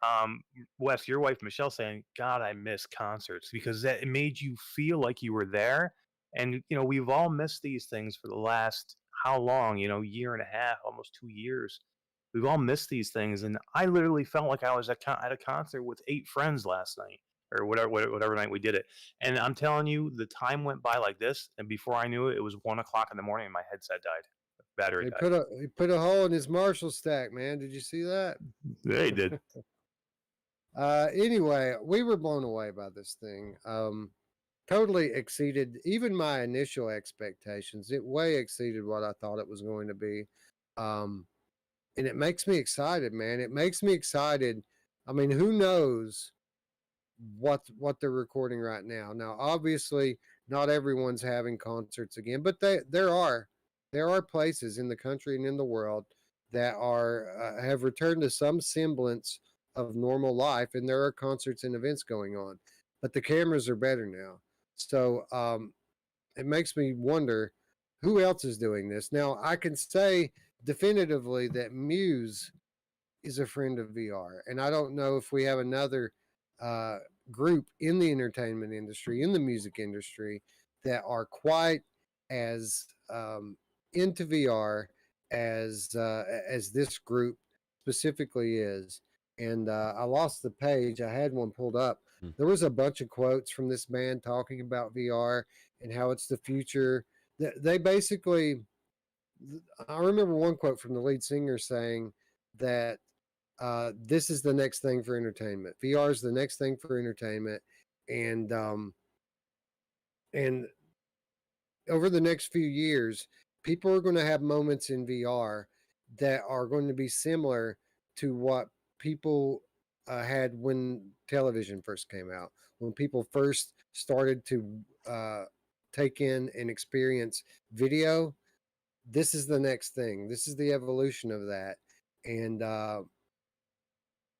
Wes, your wife Michelle, saying, "God, I miss concerts," because it made you feel like you were there. And you know, we've all missed these things for the last how long? You know, year and a half, almost 2 years. We've all missed these things, and I literally felt like I was at a concert with 8 friends last night, or whatever night we did it. And I'm telling you, the time went by like this, and before I knew it, it was 1 o'clock in the morning, and my headset died, battery died. He put a hole in his Marshall stack, man. Did you see that? They did. Anyway, we were blown away by this thing. Totally exceeded even my initial expectations. It way exceeded what I thought it was going to be. And it makes me excited, man. It makes me excited. I mean, who knows what they're recording right now? Now, obviously, not everyone's having concerts again, but there are places in the country and in the world that are have returned to some semblance of normal life, and there are concerts and events going on. But the cameras are better now, so it makes me wonder who else is doing this. Now, I can say definitively that Muse is a friend of VR, and I don't know if we have another group in the entertainment industry, in the music industry, that are quite as into VR as this group specifically is. And I lost the page. I had one pulled up. There was a bunch of quotes from this band talking about VR and how it's the future. They basically, I remember one quote from the lead singer saying that this is the next thing for entertainment. VR is the next thing for entertainment, and over the next few years, people are going to have moments in VR that are going to be similar to what people had when television first came out, when people first started to take in and experience video. This is the next thing. This is the evolution of that. And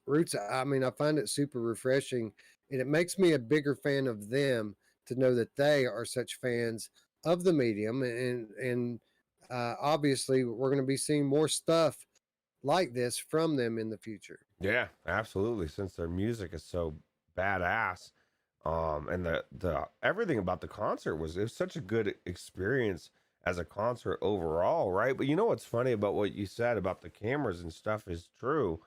Ruuts, I mean, I find it super refreshing, and it makes me a bigger fan of them to know that they are such fans of the medium. And obviously, we're going to be seeing more stuff like this from them in the future. Yeah, absolutely. Since their music is so badass, and the everything about the concert it was such a good experience as a concert overall, right? But you know what's funny about what you said about the cameras and stuff is true,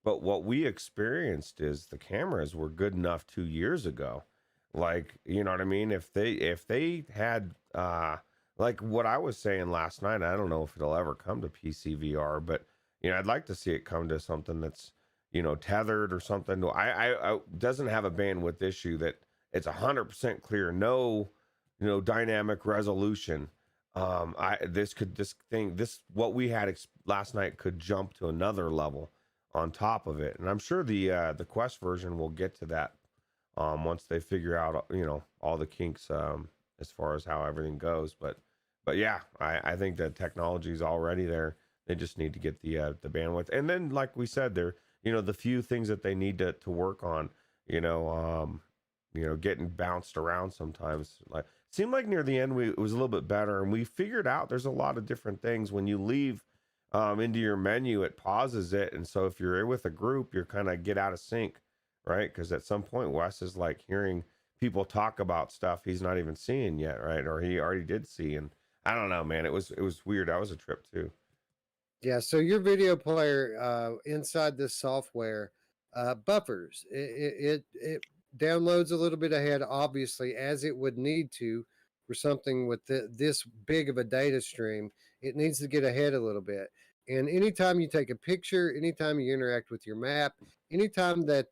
but what we experienced is the cameras were good enough 2 years ago. Like, you know what I mean? If they had like what I was saying last night, I don't know if it'll ever come to PCVR, but you know, I'd like to see it come to something that's, you know, tethered or something. I doesn't have a bandwidth issue that it's 100% clear, no, dynamic resolution. What we had last night could jump to another level on top of it, and I'm sure the Quest version will get to that once they figure out all the kinks as far as how everything goes. But yeah, I think that technology is already there. They just need to get the bandwidth, and then like we said, there the few things that they need to work on, getting bounced around sometimes. Like seemed like near the end it was a little bit better, and we figured out there's a lot of different things. When you leave into your menu, it pauses it, and so if you're with a group, you're kind of get out of sync, right? Because at some point Wes is like hearing people talk about stuff he's not even seeing yet, right? Or he already did see, and I don't know, man. It was weird. That was a trip too. Yeah, so your video player inside this software buffers. It downloads a little bit ahead, obviously, as it would need to for something with this big of a data stream. It needs to get ahead a little bit. And anytime you take a picture, anytime you interact with your map, anytime that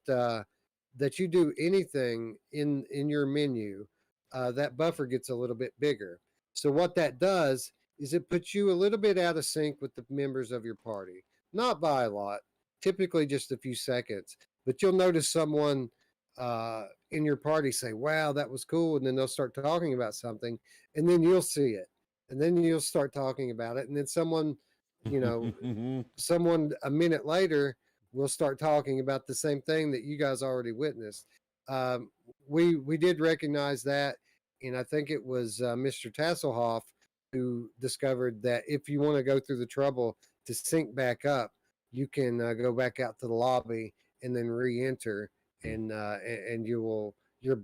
that you do anything in your menu, that buffer gets a little bit bigger. So what that does is it puts you a little bit out of sync with the members of your party. Not by a lot, typically just a few seconds. But you'll notice someone in your party say, wow, that was cool. And then they'll start talking about something. And then you'll see it. And then you'll start talking about it. And then someone, someone a minute later will start talking about the same thing that you guys already witnessed. We did recognize that. And I think it was Mr. Tasselhoff who discovered that if you want to go through the trouble to sync back up, you can go back out to the lobby and then re-enter, and your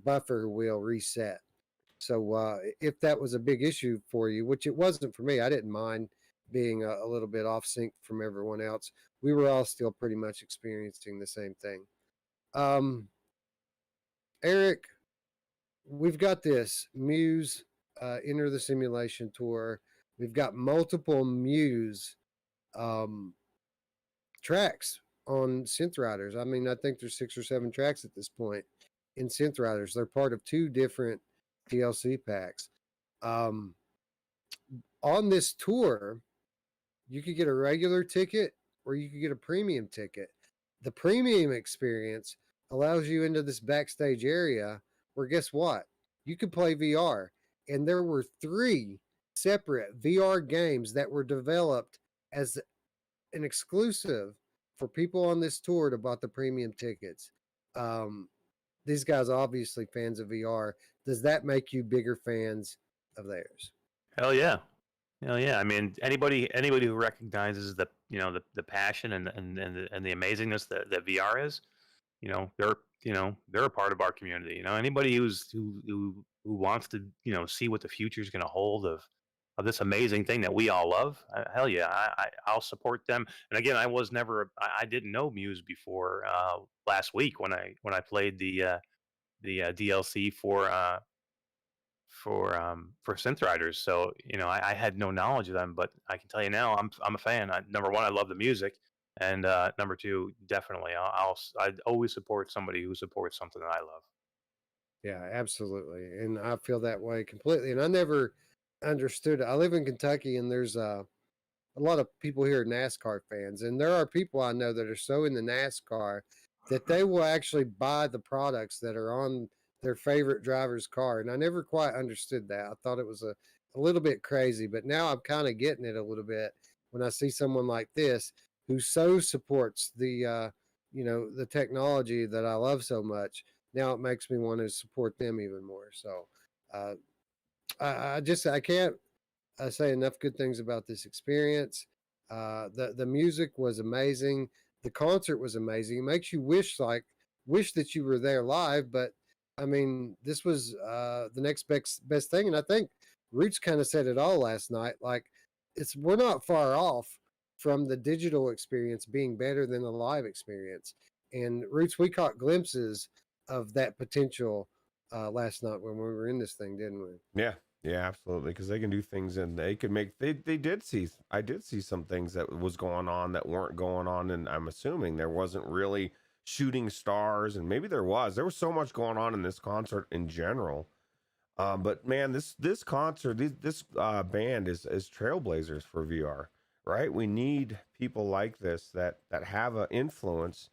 buffer will reset. So if that was a big issue for you, which it wasn't for me, I didn't mind being a little bit off sync from everyone else. We were all still pretty much experiencing the same thing. Eric, we've got this Muse Enter the Simulation tour. We've got multiple Muse tracks on Synth Riders. I mean, I think there's 6 or 7 tracks at this point in Synth Riders. They're part of 2 different DLC packs. On this tour, you could get a regular ticket or you could get a premium ticket. The premium experience allows you into this backstage area where, guess what? You could play VR. And there were 3 separate VR games that were developed as an exclusive for people on this tour to buy the premium tickets. These guys are obviously fans of VR. Does that make you bigger fans of theirs? Hell yeah. Hell yeah. I mean, anybody who recognizes the the passion and the amazingness that VR is, they're a part of our community. Anybody who wants to see what the future is going to hold of this amazing thing that we all love, hell yeah, I'll support them. And again, I didn't know Muse before last week when I played the DLC for Synth Riders. So I had no knowledge of them, but I can tell you now, I'm a fan. Number one, I love the music, and number two, definitely I'd always support somebody who supports something that I love. Yeah, absolutely. And I feel that way completely. And I never understood it. I live in Kentucky, and there's a lot of people here are NASCAR fans. And there are people I know that are so into NASCAR that they will actually buy the products that are on their favorite driver's car. And I never quite understood that. I thought it was a little bit crazy, but now I'm kind of getting it a little bit when I see someone like this who so supports the the technology that I love so much. Now it makes me want to support them even more. So I can't say enough good things about this experience. The music was amazing. The concert was amazing. It makes you wish that you were there live, but I mean, this was the next best thing. And I think Ruuts kind of said it all last night. Like, we're not far off from the digital experience being better than the live experience. And Ruuts, we caught glimpses of that potential last night when we were in this thing, didn't we? Yeah, absolutely. Because they can do things, and they could make. I did see some things that was going on that weren't going on, and I'm assuming there wasn't really shooting stars, and maybe there was so much going on in this concert in general. But man, this concert, this band is trailblazers for VR, right? We need people like this that have an influence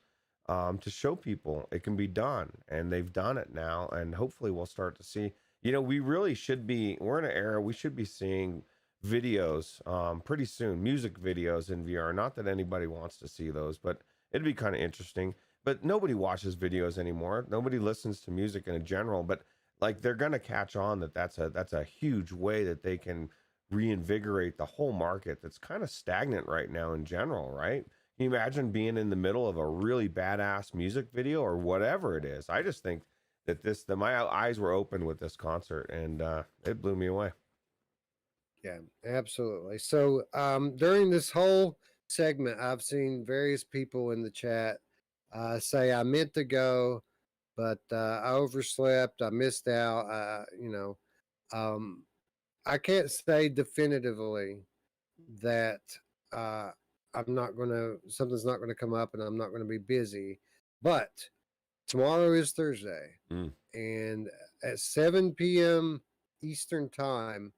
to show people it can be done, and they've done it now, and hopefully we'll start to see. We really should be. We're in an era we should be seeing videos pretty soon, music videos in VR. Not that anybody wants to see those, but it'd be kind of interesting. But nobody watches videos anymore. Nobody listens to music in general, but like they're gonna catch on that's a huge way that they can reinvigorate the whole market that's kind of stagnant right now in general, right? Can you imagine being in the middle of a really badass music video or whatever it is? I just think that my eyes were open with this concert, and it blew me away. Yeah, absolutely. So during this whole segment, I've seen various people in the chat say I meant to go, but I overslept. I missed out. I can't say definitively that something's not gonna come up and I'm not gonna be busy. But tomorrow is Thursday, and at 7 p.m. Eastern time,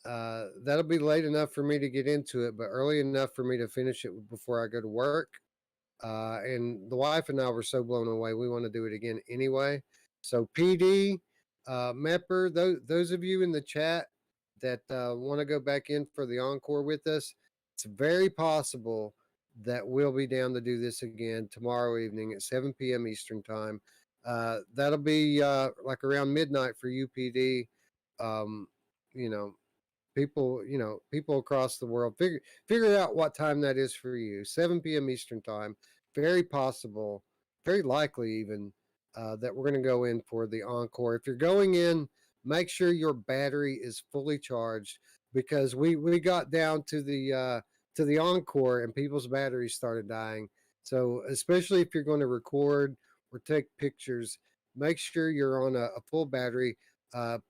that'll be late enough for me to get into it, but early enough for me to finish it before I go to work. And the wife and I were so blown away, we want to do it again anyway. So PD, Mepper, those of you in the chat that want to go back in for the encore with us, it's very possible that we'll be down to do this again tomorrow evening at 7 p.m. Eastern time. That'll be like around midnight for UPD. People across the world, figure out what time that is for you. 7 p.m. Eastern time. Very possible, very likely even that we're going to go in for the encore. If you're going in, make sure your battery is fully charged, because we got down to the encore and people's batteries started dying. So especially if you're going to record or take pictures, make sure you're on a full battery.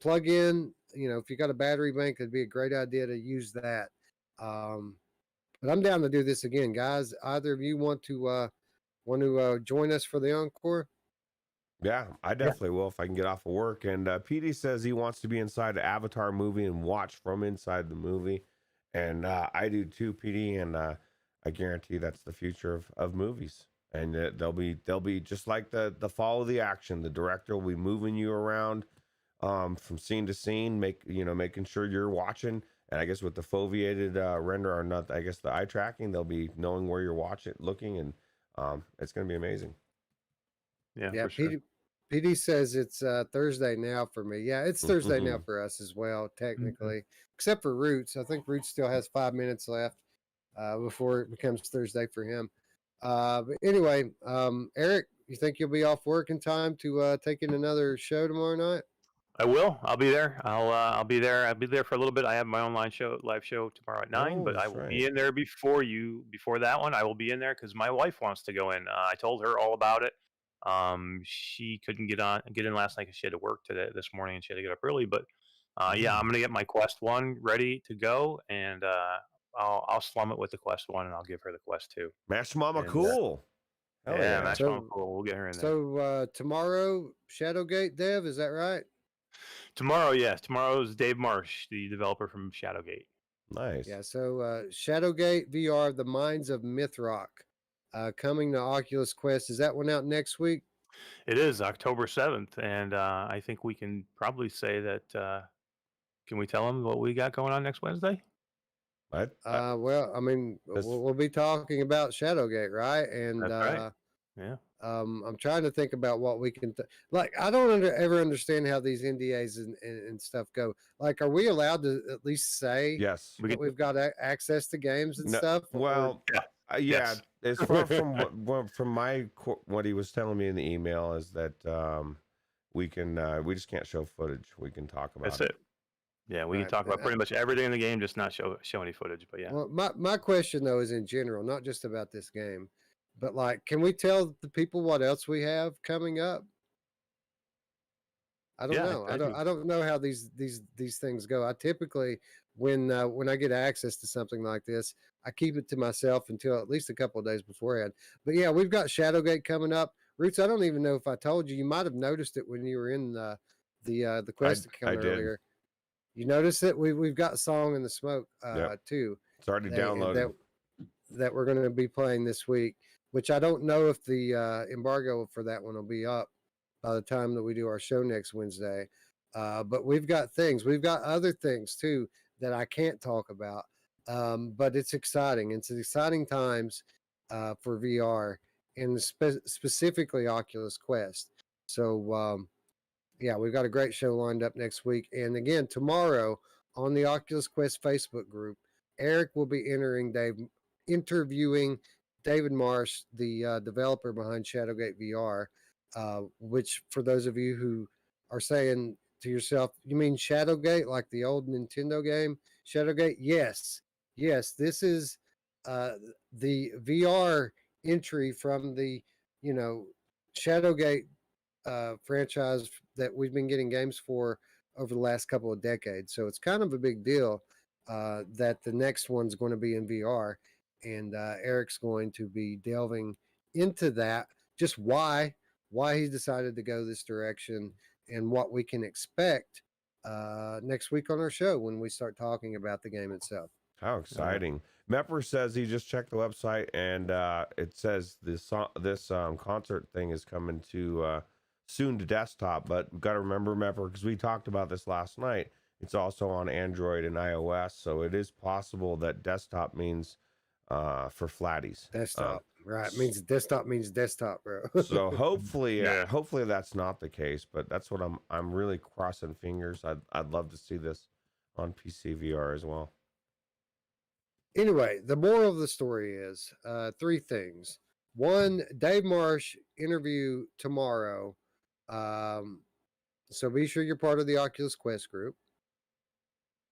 Plug in, if you got a battery bank, it'd be a great idea to use that. But I'm down to do this again, guys. Either of you want to join us for the encore? Yeah, I definitely will if I can get off of work. And PD says he wants to be inside the Avatar movie and watch from inside the movie. And I do too, PD. And I guarantee that's the future of movies. And they'll be just like the follow the action. The director will be moving you around from scene to scene, making sure you're watching. And I guess with the foveated render, or not, I guess the eye tracking, they'll be knowing where you're looking, and it's going to be amazing. Yeah, for sure. PD says it's Thursday now for me. Yeah, it's Thursday now for us as well, technically, except for Ruuts. I think Ruuts still has 5 minutes left before it becomes Thursday for him. But anyway, Eric, you think you'll be off work in time to take in another show tomorrow night? I will. I'll be there. I'll be there. I'll be there for a little bit. I have my own live show tomorrow at 9. But I will be in there before that one. I will be in there because my wife wants to go in. I told her all about it. She couldn't get in last night because she had to work this morning, and she had to get up early. But yeah, I'm gonna get my Quest 1 ready to go, and I'll slum it with the Quest 1, and I'll give her the Quest 2. Mash Mama, cool. Yeah, Mash Mama, cool. We'll get her in there. So tomorrow, Shadowgate Dev, is that right? Tomorrow, yes. Tomorrow is Dave Marsh, the developer from Shadowgate. Nice. Yeah, so Shadowgate VR, The Minds of Mythrock, coming to Oculus Quest. Is that one out next week? It is October 7th, and I think we can probably say that. Can we tell them what we got going on next Wednesday? Well, I mean, we'll be talking about Shadowgate, right? And that's right. Yeah. I'm trying to think about what we can I don't ever understand how these NDAs and stuff go. Like, are we allowed to at least say yes that we've got access to games and stuff? Well, yeah. Yes. As far from what he was telling me in the email is that we just can't show footage. We can talk about That's it. Yeah, we can talk about pretty much everything in the game, just not show any footage. But yeah. Well, my question though is in general, not just about this game, but like, can we tell the people what else we have coming up? I don't know. I don't know how these things go. I typically when I get access to something like this, I keep it to myself until at least a couple of days beforehand. But yeah, we've got Shadowgate coming up. Roots, I don't even know if I told you. You might have noticed it when you were in the Quest I account did. earlier. You noticed it? We've got Song in the Smoke Yep. too. It's already They- downloaded. that we're going to be playing this week, which I don't know if the embargo for that one will be up by the time that we do our show next Wednesday. But we've got things. We've got other things too that I can't talk about. But it's exciting. It's exciting times for VR and specifically Oculus Quest. So yeah, we've got a great show lined up next week. And again, tomorrow on the Oculus Quest Facebook group, Eric will be interviewing David Marsh, the developer behind Shadowgate VR, which for those of you who are saying to yourself, you mean Shadowgate, like the old Nintendo game? Shadowgate? Yes. Yes, this is the VR entry from the, Shadowgate franchise that we've been getting games for over the last couple of decades. So it's kind of a big deal that the next one's going to be in VR, and Eric's going to be delving into that, just why he decided to go this direction, and what we can expect next week on our show when we start talking about the game itself. How exciting! Mepper says he just checked the website and it says this concert thing is coming to soon to desktop. But we've got to remember, Mepper, because we talked about this last night. It's also on Android and iOS, so it is possible that desktop means for flatties. Desktop, right? Means desktop, bro. So hopefully, hopefully that's not the case. But that's what I'm really crossing fingers. I'd love to see this on PC VR as well. Anyway, the moral of the story is three things. One, Dave Marsh interview tomorrow. So be sure you're part of the Oculus Quest group.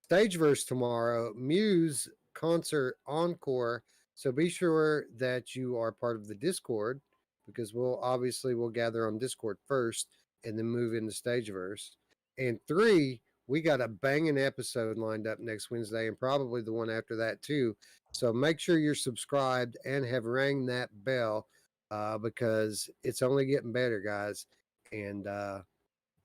Stageverse tomorrow, Muse concert encore. So be sure that you are part of the Discord, because we'll gather on Discord first and then move into Stageverse. And three, we got a banging episode lined up next Wednesday, and probably the one after that too. So make sure you're subscribed and have rang that bell because it's only getting better, guys. And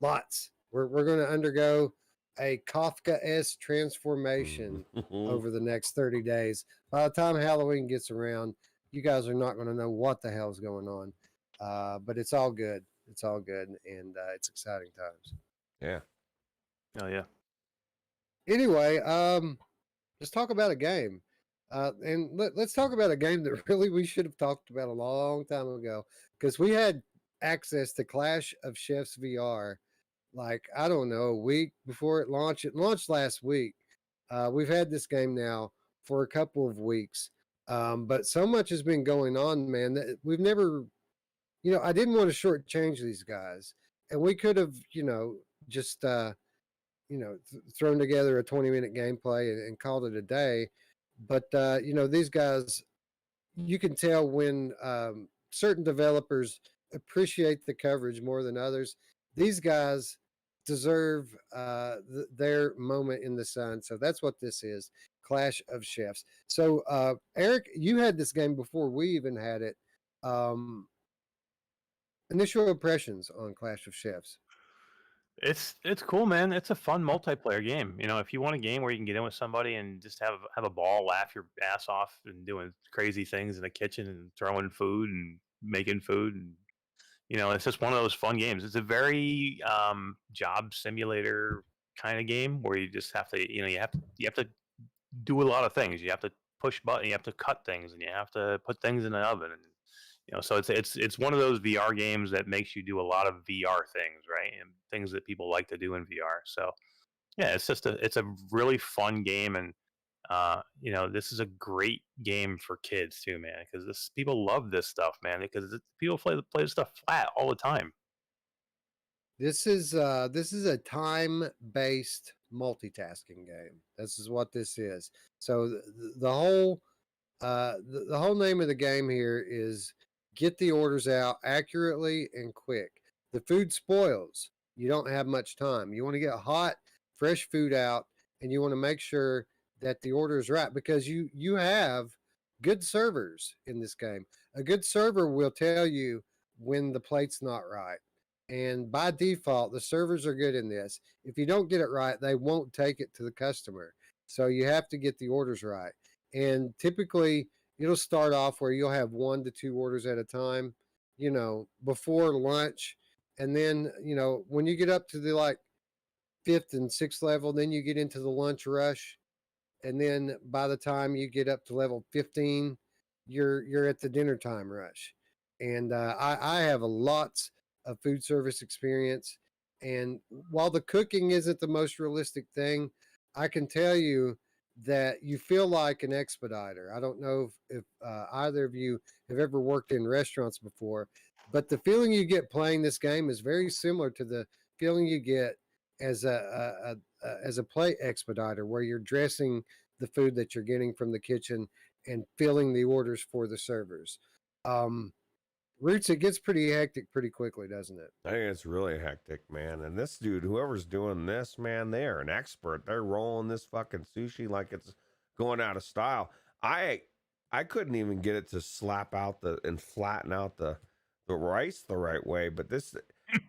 lots. We're going to undergo a Kafka-esque transformation over the next 30 days. By the time Halloween gets around, you guys are not going to know what the hell's going on. But it's all good. It's all good. And it's exciting times. Yeah. Oh, yeah. Anyway, let's talk about a game. And let's talk about a game that really we should have talked about a long time ago, because we had access to Clash of Chefs VR, like, I don't know, a week before it launched. It launched last week. We've had this game now for a couple of weeks. But so much has been going on, man, that we've never, I didn't want to shortchange these guys. And we could have, just, thrown together a 20-minute gameplay and called it a day. But, these guys, you can tell when certain developers appreciate the coverage more than others. These guys deserve their moment in the sun. So that's what this is, Clash of Chefs. So, Eric, you had this game before we even had it. Initial impressions on Clash of Chefs. It's cool, man. It's a fun multiplayer game. If you want a game where you can get in with somebody and just have a ball, laugh your ass off, and doing crazy things in the kitchen and throwing food and making food, and it's just one of those fun games. It's a very job simulator kind of game where you just have to, you have to do a lot of things. You have to push button, you have to cut things, and you have to put things in the oven, and so it's one of those VR games that makes you do a lot of VR things, right? And things that people like to do in VR. So yeah, it's a really fun game, and this is a great game for kids too, man, because people love this stuff, man, because people play this stuff flat all the time. This is a time-based multitasking game. This is what this is. So the whole name of the game here is get the orders out accurately and quick. The food spoils. You don't have much time. You want to get hot, fresh food out, and you want to make sure that the order is right, because you have good servers in this game. A good server will tell you when the plate's not right. And by default, the servers are good in this. If you don't get it right, they won't take it to the customer. So you have to get the orders right. And typically, it'll start off where you'll have 1 to 2 orders at a time, before lunch. And then, when you get up to the like 5th and 6th level, then you get into the lunch rush. And then by the time you get up to level 15, you're at the dinner time rush. And I have a lots of food service experience. And while the cooking isn't the most realistic thing, I can tell you that you feel like an expediter. I don't know if either of you have ever worked in restaurants before, but the feeling you get playing this game is very similar to the feeling you get as a plate expediter, where you're dressing the food that you're getting from the kitchen and filling the orders for the servers. Roots, it gets pretty hectic pretty quickly, doesn't it? I think it's really hectic, man. And this dude, whoever's doing this, man, they are an expert. They're rolling this fucking sushi like it's going out of style. I couldn't even get it to slap out and flatten out the rice the right way. But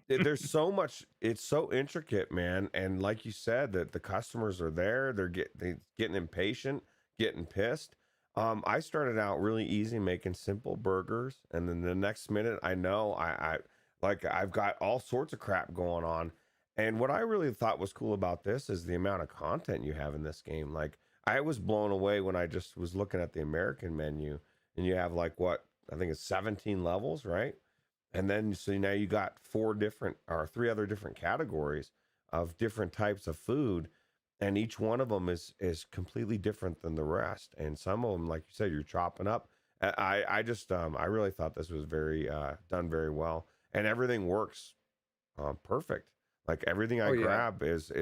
there's so much. It's so intricate, man. And like you said, that the customers are there. They're getting impatient, getting pissed. I started out really easy, making simple burgers, and then the next minute I know I've got all sorts of crap going on. And what I really thought was cool about this is the amount of content you have in this game. Like, I was blown away when I just was looking at the American menu, and you have like, what, I think it's 17 levels, right? And then so now you got 3 other different categories of different types of food. And each one of them is completely different than the rest. And some of them, like you said, you're chopping up. I really thought this was very done very well, and everything works perfect. Like, everything I grab is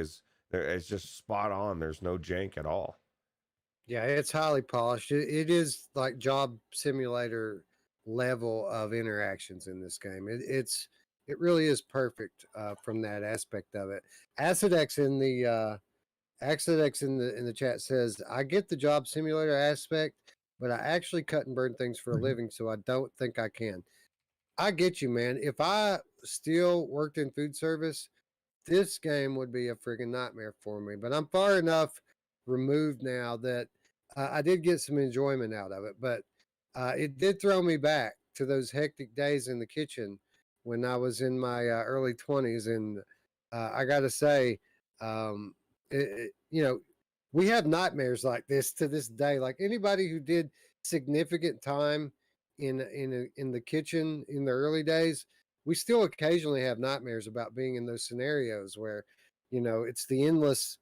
just spot on. There's no jank at all. Yeah, it's highly polished. It is like job simulator level of interactions in this game. It really is perfect from that aspect of it. Acidex in the chat says, I get the job simulator aspect, but I actually cut and burn things for a living, so I don't think I can. I get you, man. If I still worked in food service, this game would be a freaking nightmare for me. But I'm far enough removed now that I did get some enjoyment out of it. But it did throw me back to those hectic days in the kitchen when I was in my early 20s. And I got to say, we have nightmares like this to this day. Like, anybody who did significant time in the kitchen in the early days, we still occasionally have nightmares about being in those scenarios where, it's the endless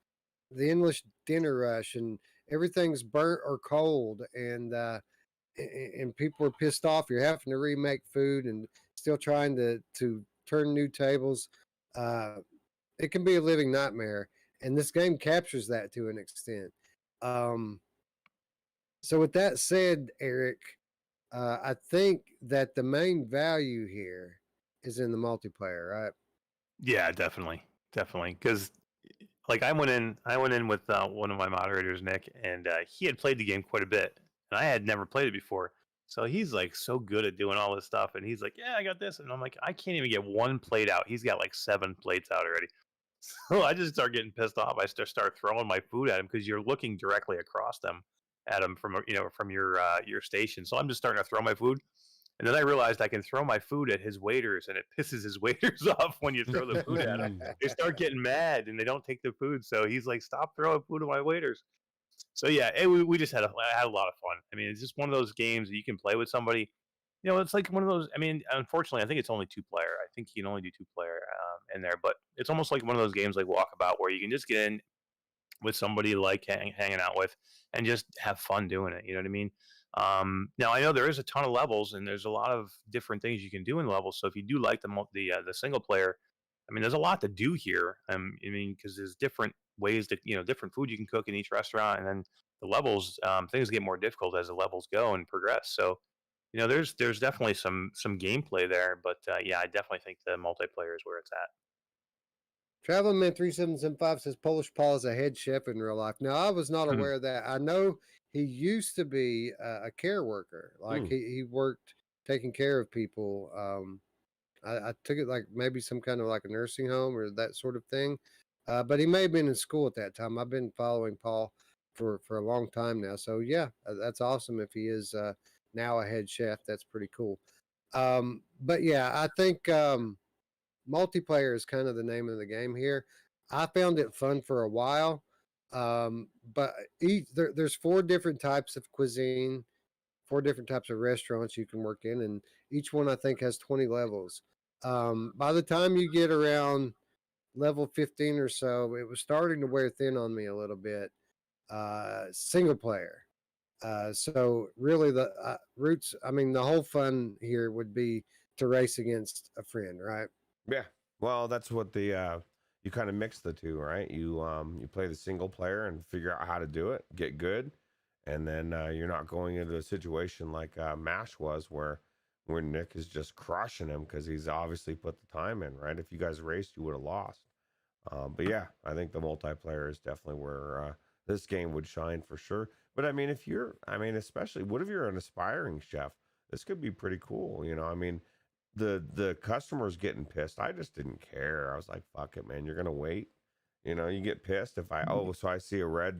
dinner rush, and everything's burnt or cold, and people are pissed off. You're having to remake food and still trying to turn new tables. It can be a living nightmare, and this game captures that to an extent. So with that said, Eric, I think that the main value here is in the multiplayer, right? Yeah, definitely. Because like I went in with one of my moderators, Nick, and he had played the game quite a bit, and I had never played it before. So he's like so good at doing all this stuff, and he's like, "Yeah, I got this," and I'm like, "I can't even get one plate out." He's got like 7 plates out already. So I just start getting pissed off. I start throwing my food at him because you're looking directly across them at him from from your station. So I'm just starting to throw my food, and then I realized I can throw my food at his waiters, and it pisses his waiters off when you throw the food at them. They start getting mad, and they don't take the food. So he's like, "Stop throwing food at my waiters." So yeah, we just had a lot of fun. I mean, it's just one of those games that you can play with somebody. It's like one of those. I mean, unfortunately, I think it's only 2-player. I think you can only do 2-player in there, but it's almost like one of those games like Walkabout where you can just get in with somebody like hanging out with and just have fun doing it. You know what I mean? Now I know there is a ton of levels and there's a lot of different things you can do in levels. So if you do like the single player, I mean, there's a lot to do here. I mean, because there's different ways to different food you can cook in each restaurant, and then the levels, things get more difficult as the levels go and progress. So there's definitely some gameplay there, but yeah, I definitely think the multiplayer is where it's at. Traveling Man 3775 says Polish Paul is a head chef in real life. Now, I was not aware of that. I know he used to be a care worker. Like he worked taking care of people. I took it like maybe some kind of like a nursing home or that sort of thing. But he may have been in school at that time. I've been following Paul for a long time now. So yeah, that's awesome. If he is now a head chef, that's pretty cool. But yeah, I think multiplayer is kind of the name of the game here. I found it fun for a while. But there's 4 different types of cuisine, 4 different types of restaurants you can work in, and each one I think has 20 levels. By the time you get around level 15 or so, it was starting to wear thin on me a little bit. Single player. So really the Ruuts, I mean, the whole fun here would be to race against a friend, right? Yeah. Well, that's what the you kind of mix the two, right? You play the single player and figure out how to do it, get good, and then you're not going into a situation like MASH was where Nick is just crushing him because he's obviously put the time in, right? If you guys raced, you would have lost. But yeah, I think the multiplayer is definitely where this game would shine for sure. But I mean, especially what if you're an aspiring chef? This could be pretty cool, you know. I mean, the customers getting pissed. I just didn't care. I was like, fuck it, man. You're gonna wait. You know, you get pissed if so I see a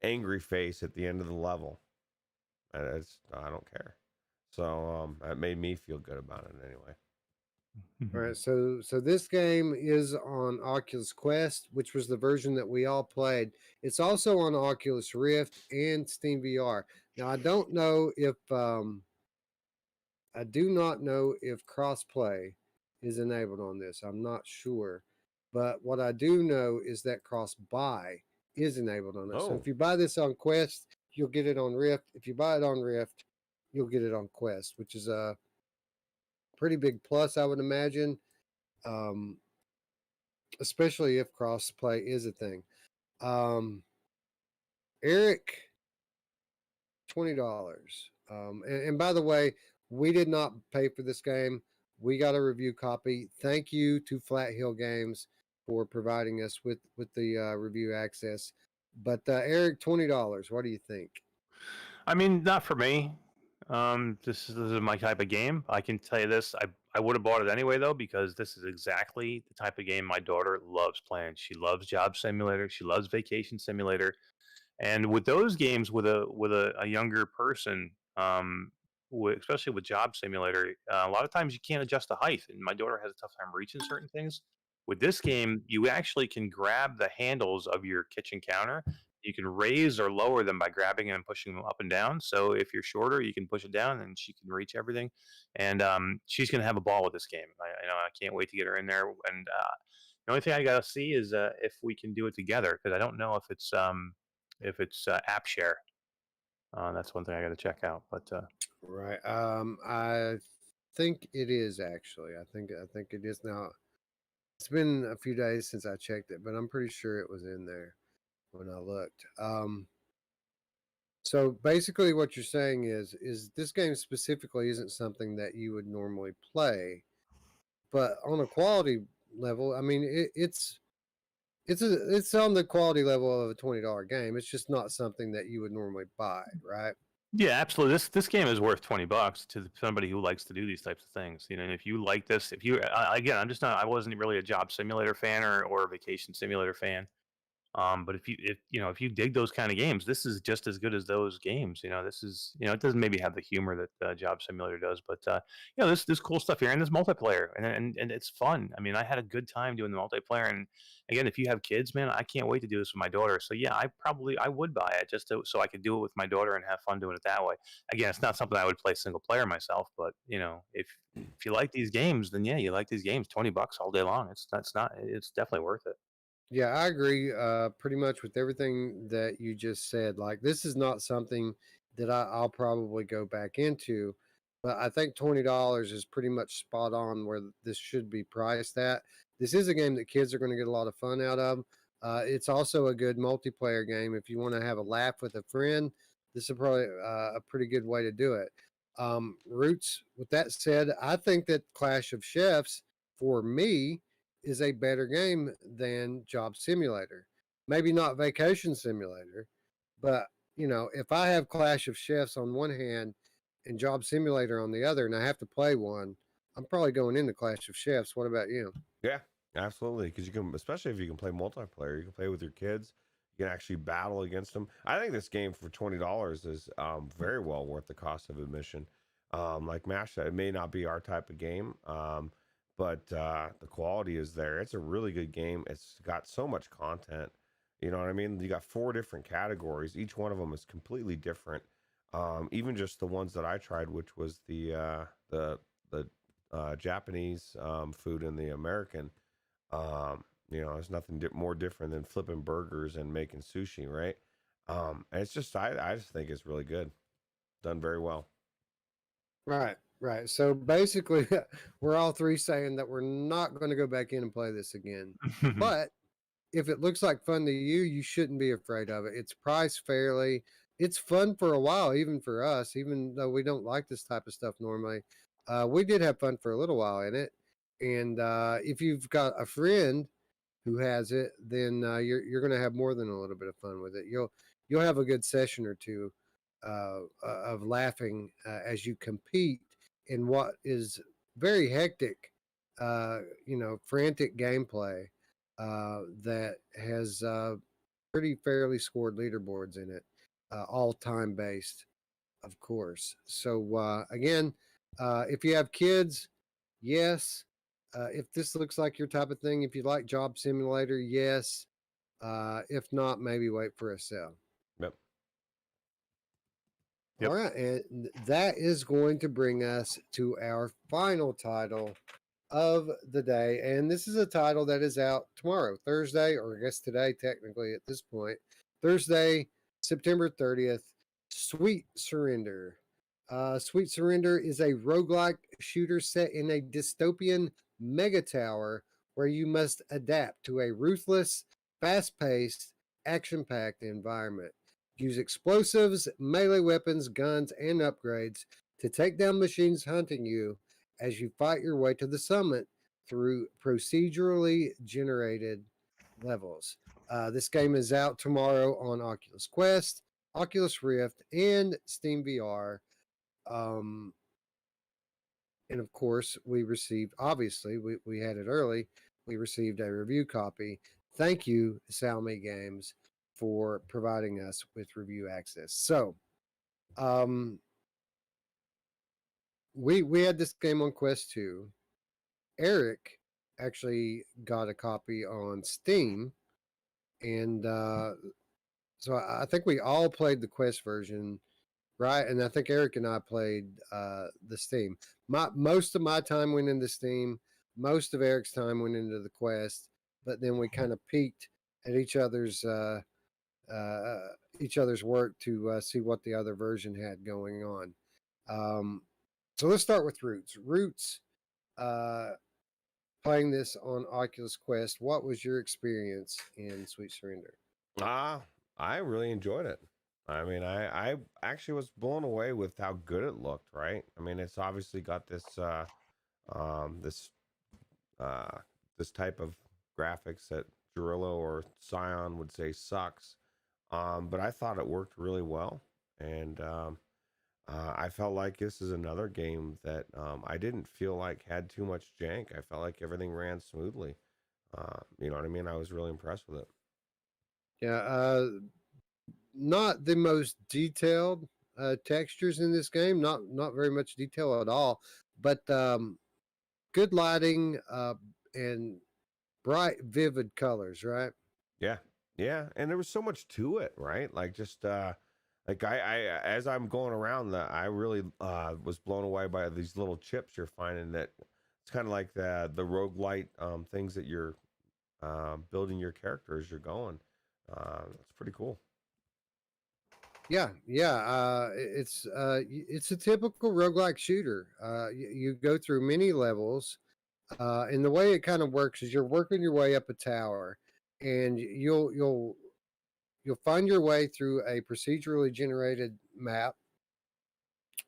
angry face at the end of the level. And I don't care. So that made me feel good about it anyway. All right, so this game is on Oculus Quest, which was the version that we all played. It's also on Oculus Rift and Steam VR. Now I don't know if I do not know if crossplay is enabled on this. I'm not sure, but what I do know is that cross buy is enabled on it. So if you buy this on Quest, you'll get it on Rift. If you buy it on Rift, you'll get it on Quest, which is a pretty big plus, I would imagine, especially if crossplay is a thing. Eric, $20. And by the way, we did not pay for this game. We got a review copy. Thank you to Flat Hill Games for providing us with the review access. But Eric, $20. What do you think? I mean, not for me. This is my type of game. I can tell you this. I would have bought it anyway though, because this is exactly the type of game my daughter loves playing. She loves Job Simulator. She loves Vacation Simulator. And with those games, with a younger person, especially with Job Simulator, a lot of times you can't adjust the height, and my daughter has a tough time reaching certain things. With this game, you actually can grab the handles of your kitchen counter. You can raise or lower them by grabbing them and pushing them up and down. So if you're shorter, you can push it down, and she can reach everything. And she's gonna have a ball with this game. I can't wait to get her in there. And the only thing I gotta see is if we can do it together, because I don't know if it's app share. That's one thing I got to check out. But right, I think it is actually. I think it is now. It's been a few days since I checked it, but I'm pretty sure it was in there when I looked. So basically, what you're saying is this game specifically isn't something that you would normally play, but on a quality level, I mean, it's on the quality level of a $20 game. It's just not something that you would normally buy, right? yeah, absolutely. This game is worth $20 to somebody who likes to do these types of things. You know, and if you like this, if you again, I wasn't really a Job Simulator fan or a Vacation Simulator fan. But if you dig those kind of games, this is just as good as those games. This is, it doesn't maybe have the humor that Job Simulator does, but this cool stuff here, and this multiplayer, and it's fun. I mean, I had a good time doing the multiplayer, and again, if you have kids, man, I can't wait to do this with my daughter. So yeah, I would buy it just so I could do it with my daughter and have fun doing it that way. Again, it's not something I would play single player myself, but if you like these games, then yeah, you like these games. $20 all day long. It's definitely worth it. Yeah, I agree pretty much with everything that you just said. Like, this is not something that I'll probably go back into, but I think $20 is pretty much spot on where this should be priced at. This is a game that kids are going to get a lot of fun out of. It's also a good multiplayer game. If you want to have a laugh with a friend, this is probably a pretty good way to do it. Ruuts, with that said, I think that Clash of Chefs, for me, is a better game than Job Simulator. Maybe not Vacation Simulator, but if I have Clash of Chefs on one hand and Job Simulator on the other, and I have to play one, I'm probably going into Clash of Chefs. What about you? Yeah, absolutely. Because you can, especially if you can play multiplayer, you can play with your kids. You can actually battle against them. I think this game for $20 is very well worth the cost of admission. Like Mash said, it may not be our type of game, but the quality is there. It's a really good game. It's got so much content. You know what I mean? You got 4 different categories. Each one of them is completely different. Even just the ones that I tried, which was the Japanese food and the American. There's nothing more different than flipping burgers and making sushi, right? And it's just I just think it's really good, done very well. Right, right. So basically, we're all three saying that we're not going to go back in and play this again. But if it looks like fun to you, you shouldn't be afraid of it. It's priced fairly. It's fun for a while, even for us, even though we don't like this type of stuff normally. We did have fun for a little while in it. And if you've got a friend who has it, then you're going to have more than a little bit of fun with it. You'll have a good session or two of laughing as you compete in what is very hectic, frantic gameplay that has pretty fairly scored leaderboards in it, all time based, of course. So again, if you have kids, yes. If this looks like your type of thing, if you like Job Simulator, yes. If not, maybe wait for a sale. Yep. All right, and that is going to bring us to our final title of the day. And this is a title that is out tomorrow, Thursday, or I guess today, technically, at this point. Thursday, September 30th, Sweet Surrender. Sweet Surrender is a roguelike shooter set in a dystopian mega tower where you must adapt to a ruthless, fast-paced, action-packed environment. Use explosives, melee weapons, guns, and upgrades to take down machines hunting you as you fight your way to the summit through procedurally generated levels. This game is out tomorrow on Oculus Quest, Oculus Rift, and Steam VR. And of course, we received, obviously, we had it early. We received a review copy. Thank you, Salmi Games, for providing us with review access. So, we had this game on Quest 2. Eric actually got a copy on Steam. And so I think we all played the Quest version, right? And I think Eric and I played the Steam. Most of my time went into Steam. Most of Eric's time went into the Quest. But then we kind of peeked at each other's work to see what the other version had going on. So let's start with Ruuts. Ruuts, playing this on Oculus Quest, what was your experience in Sweet Surrender? I really enjoyed it. I mean, I actually was blown away with how good it looked, right? I mean, it's obviously got this this type of graphics that Gerillo or Scion would say sucks. But I thought it worked really well. And I felt like this is another game that I didn't feel like had too much jank. I felt like everything ran smoothly. You know what I mean? I was really impressed with it. Yeah, not the most detailed textures in this game. Not very much detail at all. But good lighting and bright, vivid colors, right? Yeah, and there was so much to it, right? Like just like I as I'm going around, I really was blown away by these little chips you're finding. That it's kind of like the roguelite things that you're building your character as you're going. It's pretty cool. Yeah. It's a typical roguelike shooter. You go through many levels, and the way it kind of works is you're working your way up a tower, and you'll find your way through a procedurally generated map,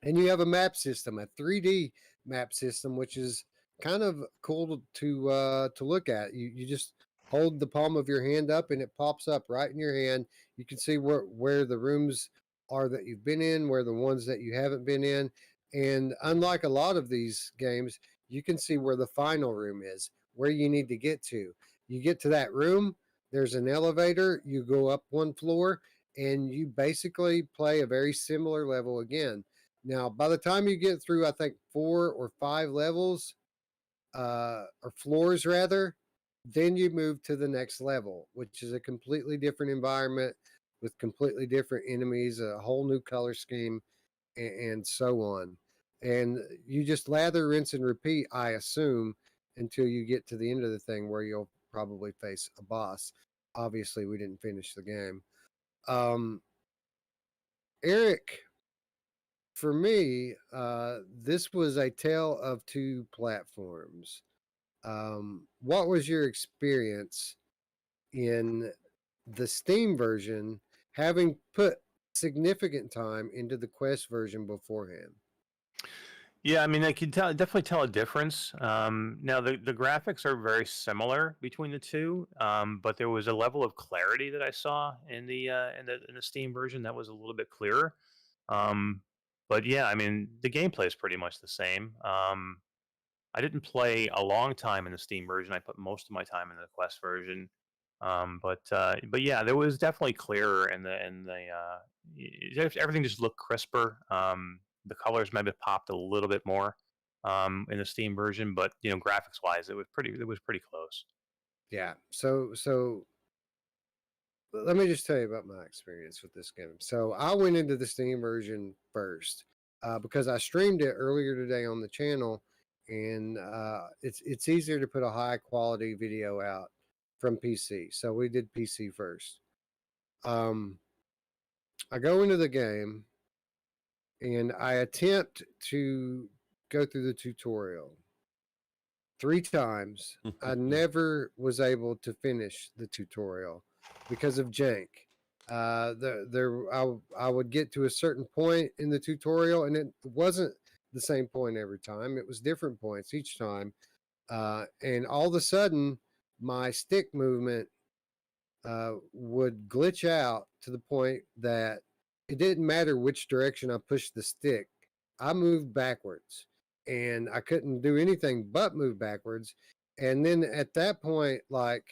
and you have a map system, a 3D map system, which is kind of cool to look at. You just hold the palm of your hand up and it pops up right in your hand. You can see where the rooms are that you've been in, where the ones that you haven't been in. And unlike a lot of these games, you can see where the final room is, where you need to get to. You get to that room, there's an elevator, you go up one floor, and you basically play a very similar level again. Now, by the time you get through, I think 4 or 5 levels, or floors rather, then you move to the next level, which is a completely different environment with completely different enemies, a whole new color scheme, and so on. And you just lather, rinse, and repeat, I assume, until you get to the end of the thing where you'll probably face a boss. Obviously, we didn't finish the game. Eric, for me, this was a tale of two platforms. What was your experience in the Steam version, having put significant time into the Quest version beforehand? Yeah, I mean, I can definitely tell a difference. Now, the graphics are very similar between the two, but there was a level of clarity that I saw in the Steam version that was a little bit clearer. Um, but yeah, I mean, the gameplay is pretty much the same. I didn't play a long time in the Steam version. I put most of my time in the Quest version. But yeah, there was definitely clearer, and everything just looked crisper. The colors maybe popped a little bit more in the Steam version, but graphics wise, it was pretty close. Yeah. So let me just tell you about my experience with this game. So I went into the Steam version first because I streamed it earlier today on the channel, and it's easier to put a high quality video out from PC. So we did PC first. I go into the game and I attempt to go through the tutorial 3 times. I never was able to finish the tutorial because of jank. I would get to a certain point in the tutorial, and it wasn't the same point every time. It was different points each time, and all of a sudden, my stick movement would glitch out to the point that it didn't matter which direction I pushed the stick. I moved backwards, and I couldn't do anything but move backwards. And then at that point, like,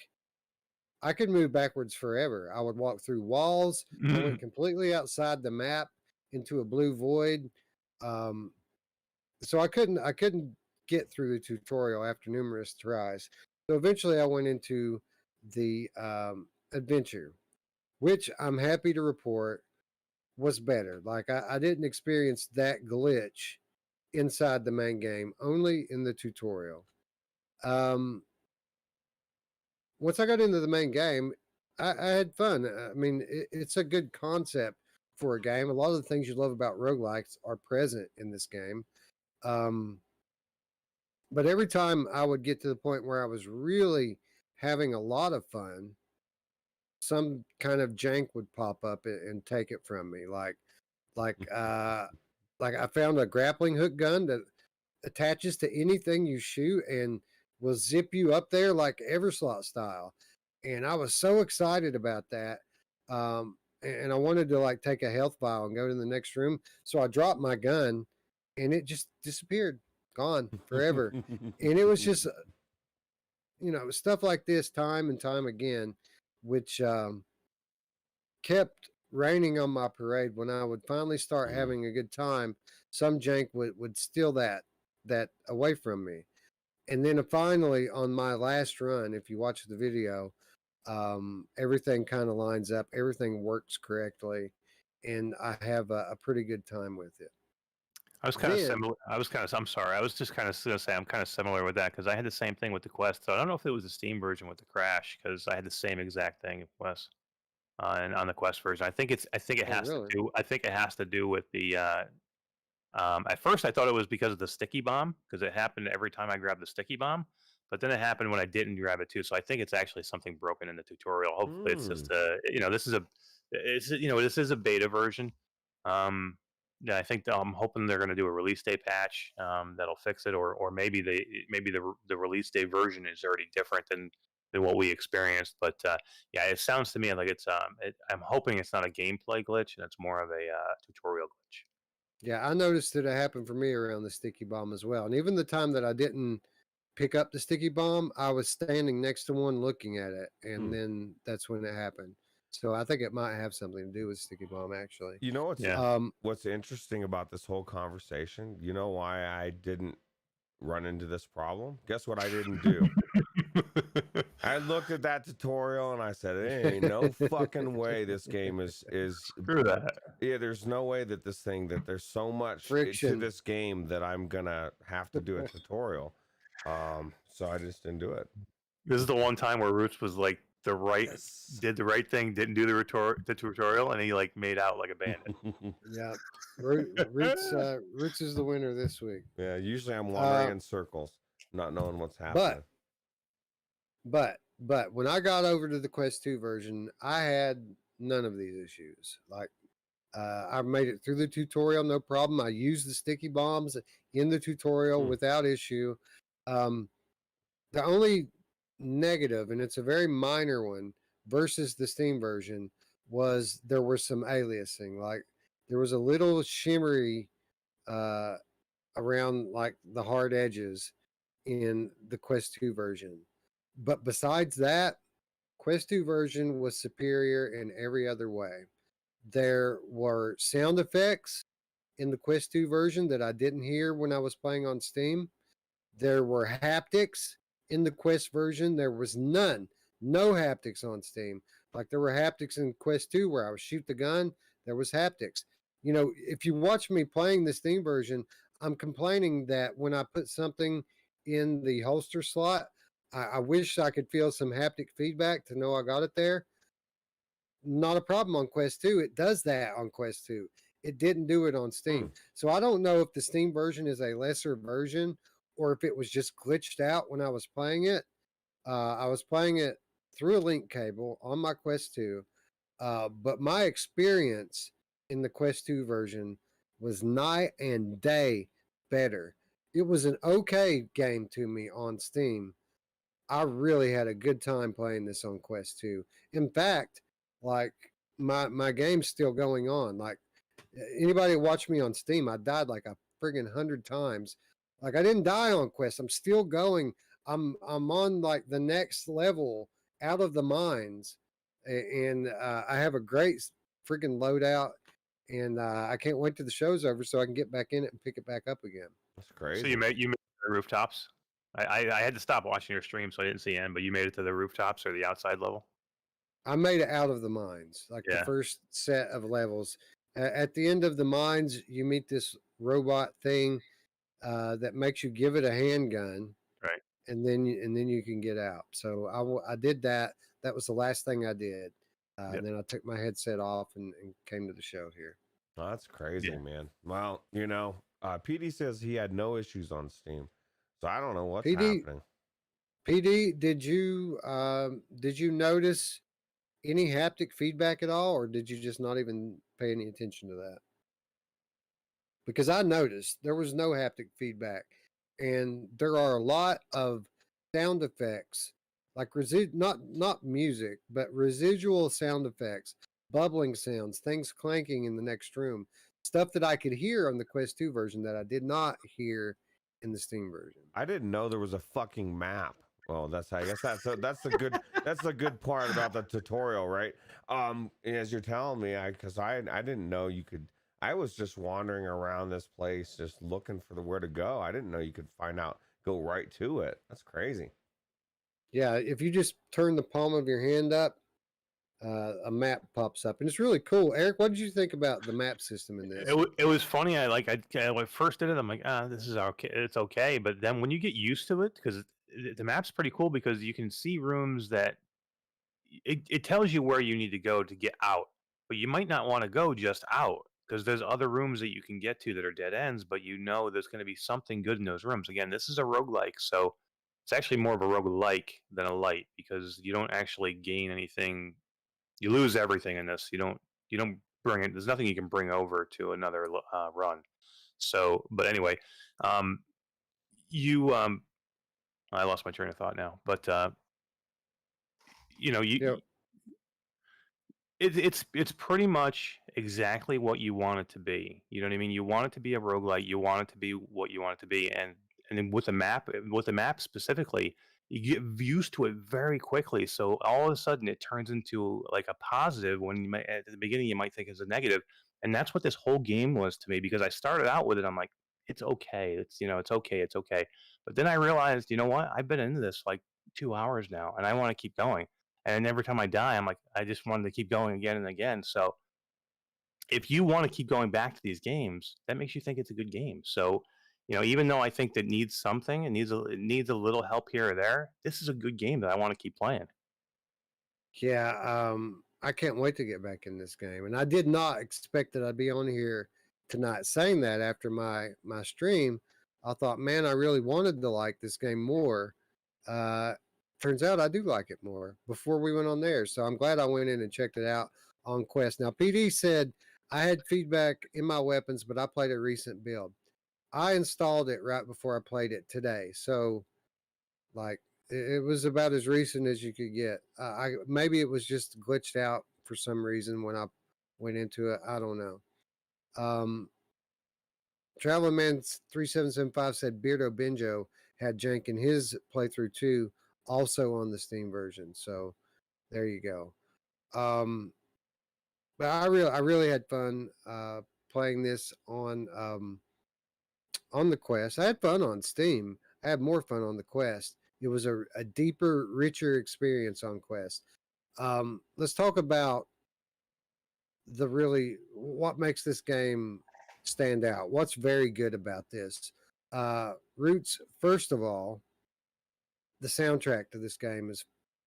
I could move backwards forever. I would walk through walls. I went completely outside the map into a blue void. So I couldn't get through the tutorial after numerous tries. So eventually I went into the adventure, which I'm happy to report was better. Like I didn't experience that glitch inside the main game, only in the tutorial. Once I got into the main game, I had fun. I mean, it's a good concept for a game. A lot of the things you love about roguelikes are present in this game. But every time I would get to the point where I was really having a lot of fun, some kind of jank would pop up and take it from me. Like I found a grappling hook gun that attaches to anything you shoot and will zip you up there like Everslot style. And I was so excited about that. And I wanted to like take a health vial and go to the next room. So I dropped my gun and it just disappeared, gone forever. And it was just, stuff like this time and time again, which kept raining on my parade. When I would finally start having a good time, some jank would steal that away from me. And then finally on my last run, if you watch the video, everything kind of lines up, everything works correctly, and I have a pretty good time with it. I was kind of similar. I'm sorry. I was just kind of going to say I'm kind of similar with that because I had the same thing with the Quest. So I don't know if it was the Steam version with the crash because I had the same exact thing, Wes, and on the Quest version. I think it has really? to do. I think it has to do with the. At first, I thought it was because of the sticky bomb because it happened every time I grabbed the sticky bomb, but then it happened when I didn't grab it too. So I think it's actually something broken in the tutorial. Hopefully, it's just this is a beta version. yeah, I think I'm hoping they're going to do a release day patch that'll fix it, or maybe the release day version is already different than what we experienced. But yeah, it sounds to me like I'm hoping it's not a gameplay glitch and it's more of a tutorial glitch. Yeah, I noticed that it happened for me around the sticky bomb as well. And even the time that I didn't pick up the sticky bomb, I was standing next to one looking at it, and then that's when it happened. So I think it might have something to do with sticky bomb, actually. You know what's Yeah. what's interesting about this whole conversation? You know why I didn't run into this problem? Guess what I didn't do? I looked at that tutorial and I said, "There ain't no fucking way this game is Screw that. Yeah, there's no way that there's so much to Friction. this game that I'm gonna have to do a tutorial." So I just didn't do it. This is the one time where Roots was like did the right thing, didn't do the tutorial, and he like made out like a bandit. Yeah, Roots is the winner this week. Yeah, usually I'm wandering in circles, not knowing what's happening. But when I got over to the Quest 2 version, I had none of these issues. Like, I made it through the tutorial, no problem. I used the sticky bombs in the tutorial without issue. The only negative, and it's a very minor one, versus the Steam version, was there was some aliasing. Like, there was a little shimmery around like the hard edges in the Quest 2 version. But besides that, Quest 2 version was superior in every other way. There were sound effects in the Quest 2 version that I didn't hear when I was playing on Steam. There were haptics in the Quest version. There was no haptics on Steam. Like there were haptics in Quest 2 where I would shoot the gun, there was haptics. You know, if you watch me playing the Steam version, I'm complaining that when I put something in the holster slot, I wish I could feel some haptic feedback to know I got it there. Not a problem on Quest 2. It does that on Quest 2. It didn't do it on Steam. So I don't know if the Steam version is a lesser version or if it was just glitched out when I was playing it. I was playing it through a link cable on my Quest 2. But my experience in the Quest 2 version was night and day better. It was an okay game to me on Steam. I really had a good time playing this on Quest 2. In fact, like my game's still going on. Like anybody watch me on Steam, I died like a friggin' 100 times. Like I didn't die on Quest. I'm still going. I'm on like the next level out of the mines, and I have a great friggin' loadout, and I can't wait till the show's over so I can get back in it and pick it back up again. That's crazy. So you made the rooftops. I had to stop watching your stream, so I didn't see end. But you made it to the rooftops or the outside level. I made it out of the mines, like the first set of levels. At the end of the mines, you meet this robot thing that makes you give it a handgun, right? And then you can get out. So I did that. That was the last thing I did, and then I took my headset off and came to the show here. Oh, that's crazy, man. Well, you know, PD says he had no issues on Steam, so I don't know what's happening. PD, did you notice any haptic feedback at all, or did you just not even pay any attention to that? Because I noticed there was no haptic feedback, and there are a lot of sound effects, like not music, but residual sound effects, bubbling sounds, things clanking in the next room, stuff that I could hear on the Quest 2 version that I did not hear in the Steam version. I didn't know there was a fucking map. Well, that's the good part about the tutorial, right? As you're telling me, because I didn't know you could. I was just wandering around this place, just looking for where to go. I didn't know you could go right to it. That's crazy. Yeah, if you just turn the palm of your hand up, a map pops up, and it's really cool. Eric, what did you think about the map system in this? It was funny. I when I first did it, I'm like, this is okay. It's okay. But then when you get used to it, because the map's pretty cool, because you can see rooms that it tells you where you need to go to get out, but you might not want to go just out because there's other rooms that you can get to that are dead ends, but you know there's going to be something good in those rooms. Again, this is a roguelike, so it's actually more of a roguelike than a light because you don't actually gain anything. You lose everything in this. You don't bring it. There's nothing you can bring over to another run. So, but anyway, um, you I lost my train of thought now, but you know, Yep. it's pretty much exactly what you want it to be. You know what I mean? You want it to be a roguelike. You want it to be what you want it to be, and then with the map specifically, you get used to it very quickly. So all of a sudden, it turns into like a positive when you might at the beginning you might think it's a negative, and that's what this whole game was to me because I started out with it. I'm like, it's okay. It's okay. It's okay. But then I realized, you know what? I've been into this like 2 hours now, and I want to keep going. And every time I die, I'm like, I just wanted to keep going again and again. So if you want to keep going back to these games, that makes you think it's a good game. So, even though I think that needs something, it needs a little help here or there, this is a good game that I want to keep playing. Yeah, I can't wait to get back in this game. And I did not expect that I'd be on here tonight saying that after my stream. I thought, man, I really wanted to like this game more. Uh, Turns out I do like it more before we went on there. So I'm glad I went in and checked it out on Quest. Now, PD said I had feedback in my weapons, but I played a recent build. I installed it right before I played it today. So, like, it was about as recent as you could get. Maybe it was just glitched out for some reason when I went into it. I don't know. Traveling Man 3775 said Beardo Benjo had jank in his playthrough too, also on the Steam version. So there you go. But I really had fun playing this on the Quest. I had fun on Steam. I had more fun on the Quest. It was a deeper, richer experience on Quest. Let's talk about what makes this game stand out. What's very good about this? Ruuts, first of all, the soundtrack to this game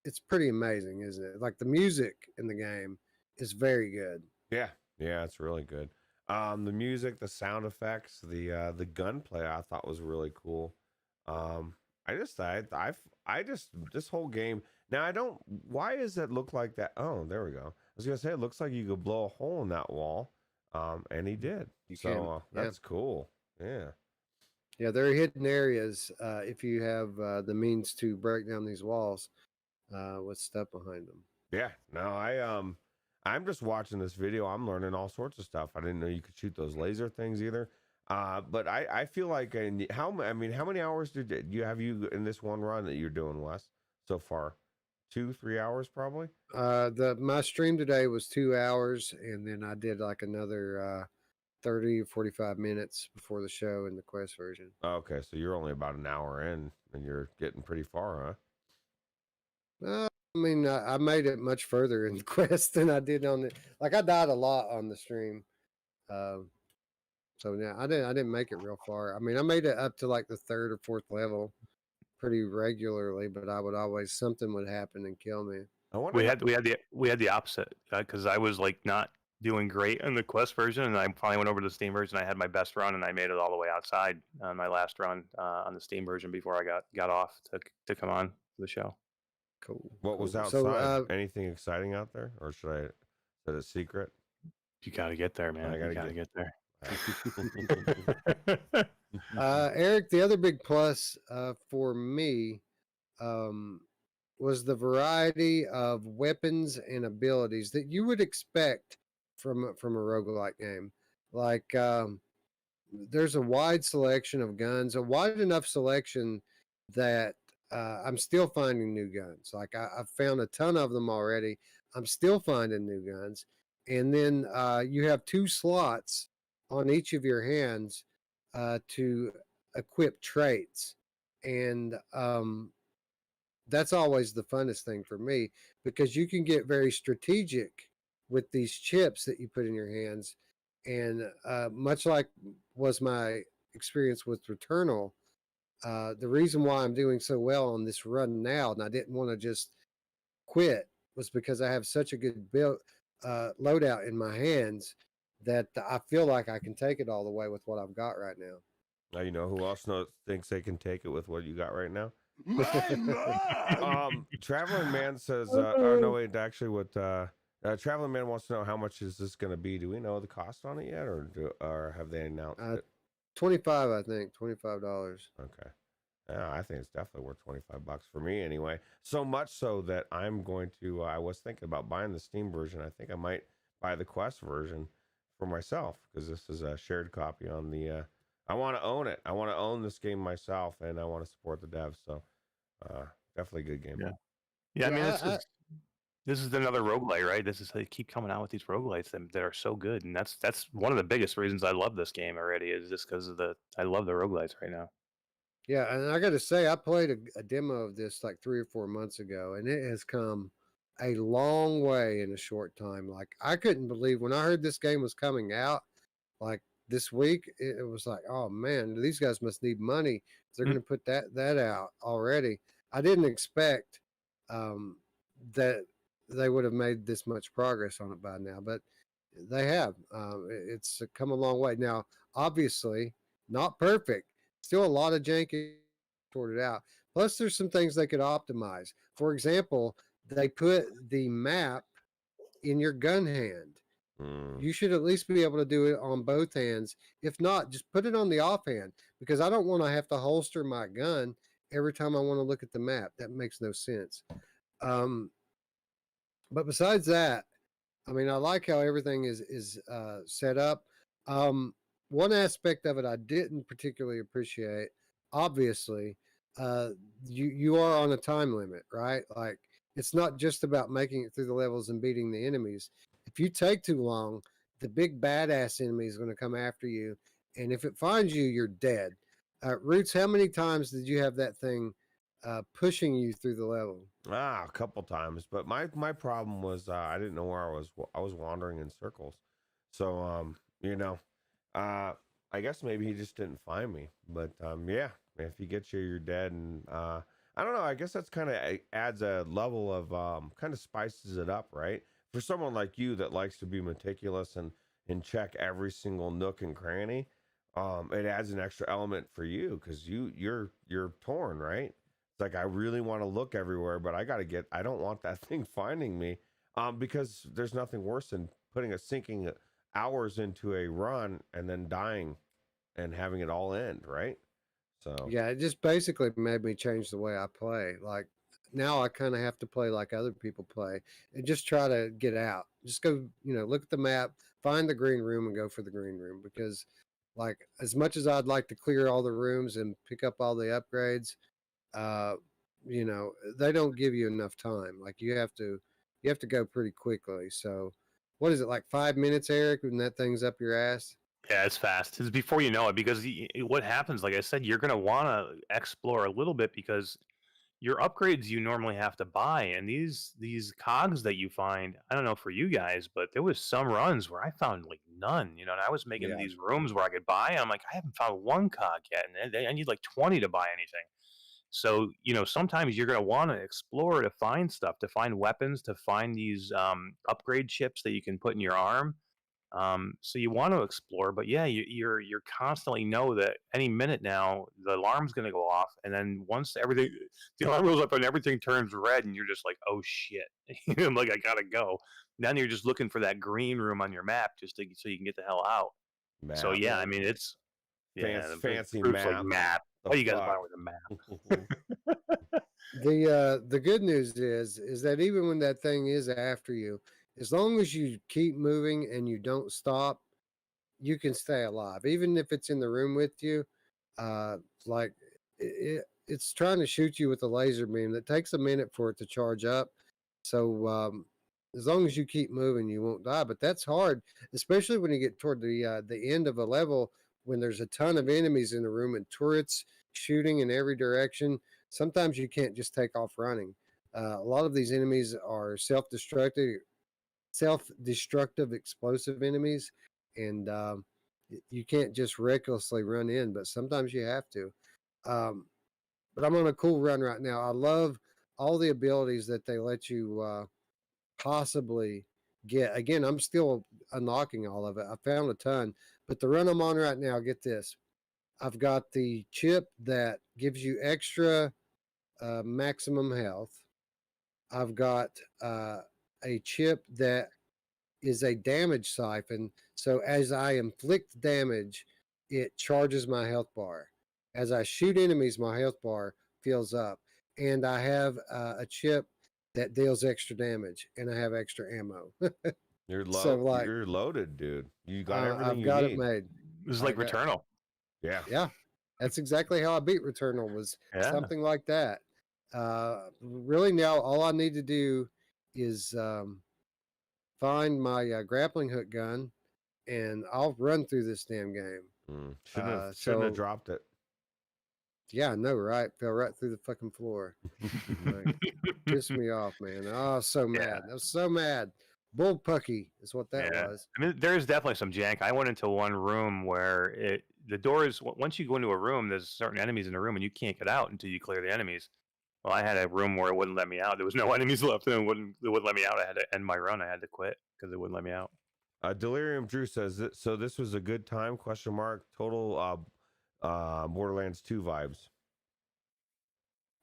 it's pretty amazing, isn't it? Like the music in the game is very good. Yeah, it's really good. The music, the sound effects, the gunplay I thought was really cool. I just this whole game. Now I don't. Why does it look like that? Oh, there we go. I was gonna say it looks like you could blow a hole in that wall. And he did. You can, So that's cool. Yeah. Yeah, there are hidden areas if you have the means to break down these walls with stuff behind them. Yeah. No, I'm just watching this video. I'm learning all sorts of stuff. I didn't know you could shoot those laser things either. But I feel like how many hours did you have in this one run that you're doing, Wes, so far? 2-3 hours probably. My stream today was 2 hours, and then I did like another 30 or 45 minutes before the show in the Quest version. Okay, so you're only about an hour in, and you're getting pretty far, huh? I made it much further in the Quest than I did on it. Like I died a lot on the stream, so yeah, I didn't make it real far. I made it up to like the 3rd or 4th level pretty regularly, but something would happen and kill me. We had the opposite because I was like not doing great in the Quest version, and I finally went over to the Steam version. I had my best run, and I made it all the way outside on my last run on the Steam version before I got off to come on the show. Cool. What was outside? So, anything exciting out there, or is it a secret? You got to get there, man. You got to get there. Eric, the other big plus for me was the variety of weapons and abilities that you would expect from a roguelike game. Like there's a wide selection of guns, a wide enough selection that I'm still finding new guns. Like I've found a ton of them already. I'm still finding new guns. And then you have 2 slots on each of your hands to equip traits. And that's always the funnest thing for me because you can get very strategic with these chips that you put in your hands. And much like was my experience with Returnal, the reason why I'm doing so well on this run now, and I didn't want to just quit, was because I have such a good loadout in my hands that I feel like I can take it all the way with what I've got right now. Now you know who else thinks they can take it with what you got right now? My mom! Traveling Man says, oh no, wait, actually, what Traveling Man wants to know how much is this going to be. Do we know the cost on it yet, or have they announced it? 25, I think, $25. Okay. Yeah, I think it's definitely worth $25 for me anyway. So much so that I'm going to. I was thinking about buying the Steam version. I think I might buy the Quest version for myself because this is a shared copy on the. I want to own it. I want to own this game myself, and I want to support the devs. So, definitely a good game. Yeah. Yeah, I mean, Yeah, this is another roguelite, right? This is they keep coming out with these roguelites that are so good, and that's one of the biggest reasons I love this game already is just because of I love the roguelites right now. Yeah, and I got to say, I played a demo of this like 3 or 4 months ago, and it has come a long way in a short time. Like, I couldn't believe when I heard this game was coming out, like this week, it was like, oh man, these guys must need money. They're going to put that out already. I didn't expect that they would have made this much progress on it by now, but they have. It's come a long way. Now, obviously, not perfect. Still a lot of jank sorted out. Plus, there's some things they could optimize. For example, they put the map in your gun hand. You should at least be able to do it on both hands. If not, just put it on the offhand because I don't want to have to holster my gun every time I want to look at the map. That makes no sense. But besides that, I mean, I like how everything is set up. One aspect of it I didn't particularly appreciate. Obviously, you are on a time limit, right? Like it's not just about making it through the levels and beating the enemies. If you take too long, the big badass enemy is going to come after you, and if it finds you, you're dead. Roots, how many times did you have that thing pushing you through the level? A couple times, but my problem was I didn't know where I was wandering in circles. So I guess maybe he just didn't find me. But yeah, if he gets you, you're dead. And I don't know. I guess that's kind of adds a level of kind of spices it up, right? For someone like you that likes to be meticulous and check every single nook and cranny, it adds an extra element for you because you're torn, right? It's like I really want to look everywhere, but I don't want that thing finding me. Because there's nothing worse than sinking hours into a run and then dying and having it all end, right? So Yeah, it just basically made me change the way I play. Like now I kind of have to play like other people play and just try to get out. Just go, look at the map, find the green room and go for the green room because like as much as I'd like to clear all the rooms and pick up all the upgrades, uh, they don't give you enough time. Like you have to go pretty quickly. So what is it like 5 minutes, Eric, when that thing's up your ass? Yeah, it's fast. It's before you know it because what happens, like I said, you're gonna want to explore a little bit because your upgrades you normally have to buy, and these cogs that you find, I don't know for you guys, but there was some runs where I found like none, and I was making Yeah. these rooms where I could buy, and I'm like, I haven't found one cog yet, and I need like 20 to buy anything. So, sometimes you're going to want to explore to find stuff, to find weapons, to find these upgrade chips that you can put in your arm. So you want to explore, but yeah, you're constantly know that any minute now the alarm's going to go off, and then once the alarm goes up and everything turns red, and you're just like, oh shit, I'm like I gotta go. Then you're just looking for that green room on your map so you can get the hell out. So map, yeah, I mean it's fancy proofs like map. map. The Why you guys fuck? buying with a map? The good news is that even when that thing is after you, as long as you keep moving and you don't stop, you can stay alive. Even if it's in the room with you, like it's trying to shoot you with a laser beam. That takes a minute for it to charge up. So as long as you keep moving, you won't die. But that's hard, especially when you get toward the end of a level when there's a ton of enemies in the room and turrets shooting in every direction. Sometimes you can't just take off running. A lot of these enemies are self-destructive explosive enemies, and you can't just recklessly run in. But sometimes you have to. But I'm on a cool run right now. I love all the abilities that they let you possibly get. Again, I'm still unlocking all of it. I found a ton, but the run I'm on right now, get this. I've got the chip that gives you extra maximum health. I've got a chip that is a damage siphon. So as I inflict damage, it charges my health bar. As I shoot enemies, my health bar fills up. And I have a chip that deals extra damage, and I have extra ammo. So like, You're loaded, dude. You got everything I've you got it need. made. This is I like got- Returnal. Yeah. Yeah, that's exactly how I beat Returnal. Was Yeah. something like that. Really, now all I need to do is find my grappling hook gun, and I'll run through this damn game. Shouldn't have dropped it. Yeah, I know, right? Fell right through the fucking floor. Like, pissed me off, man. Oh, so mad. I was so mad. Bullpucky is what that was. I mean, there's definitely some jank. I went into one room where the doors, once you go into a room, there's certain enemies in the room and you can't get out until you clear the enemies. Well, I had a room where it wouldn't let me out. There was no enemies left and it wouldn't let me out. I had to end my run. I had to quit because it wouldn't let me out. Delirium Drew says, so this was a good time, question mark, total Borderlands 2 vibes.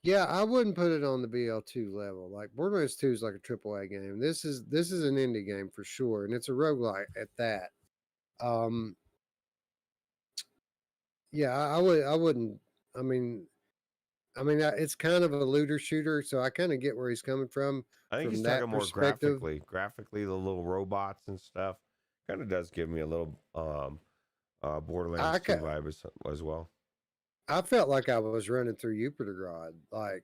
Yeah, I wouldn't put it on the BL2 level. Like Borderlands 2 is like a AAA game. This is an indie game for sure, and it's a roguelike at that. Yeah, I wouldn't. I mean, it's kind of a looter shooter, so I kind of get where he's coming from. I think from he's that talking more perspective. graphically, the little robots and stuff kind of does give me a little Borderlands 2 vibe as well. I felt like I was running through Uperdegrad. Like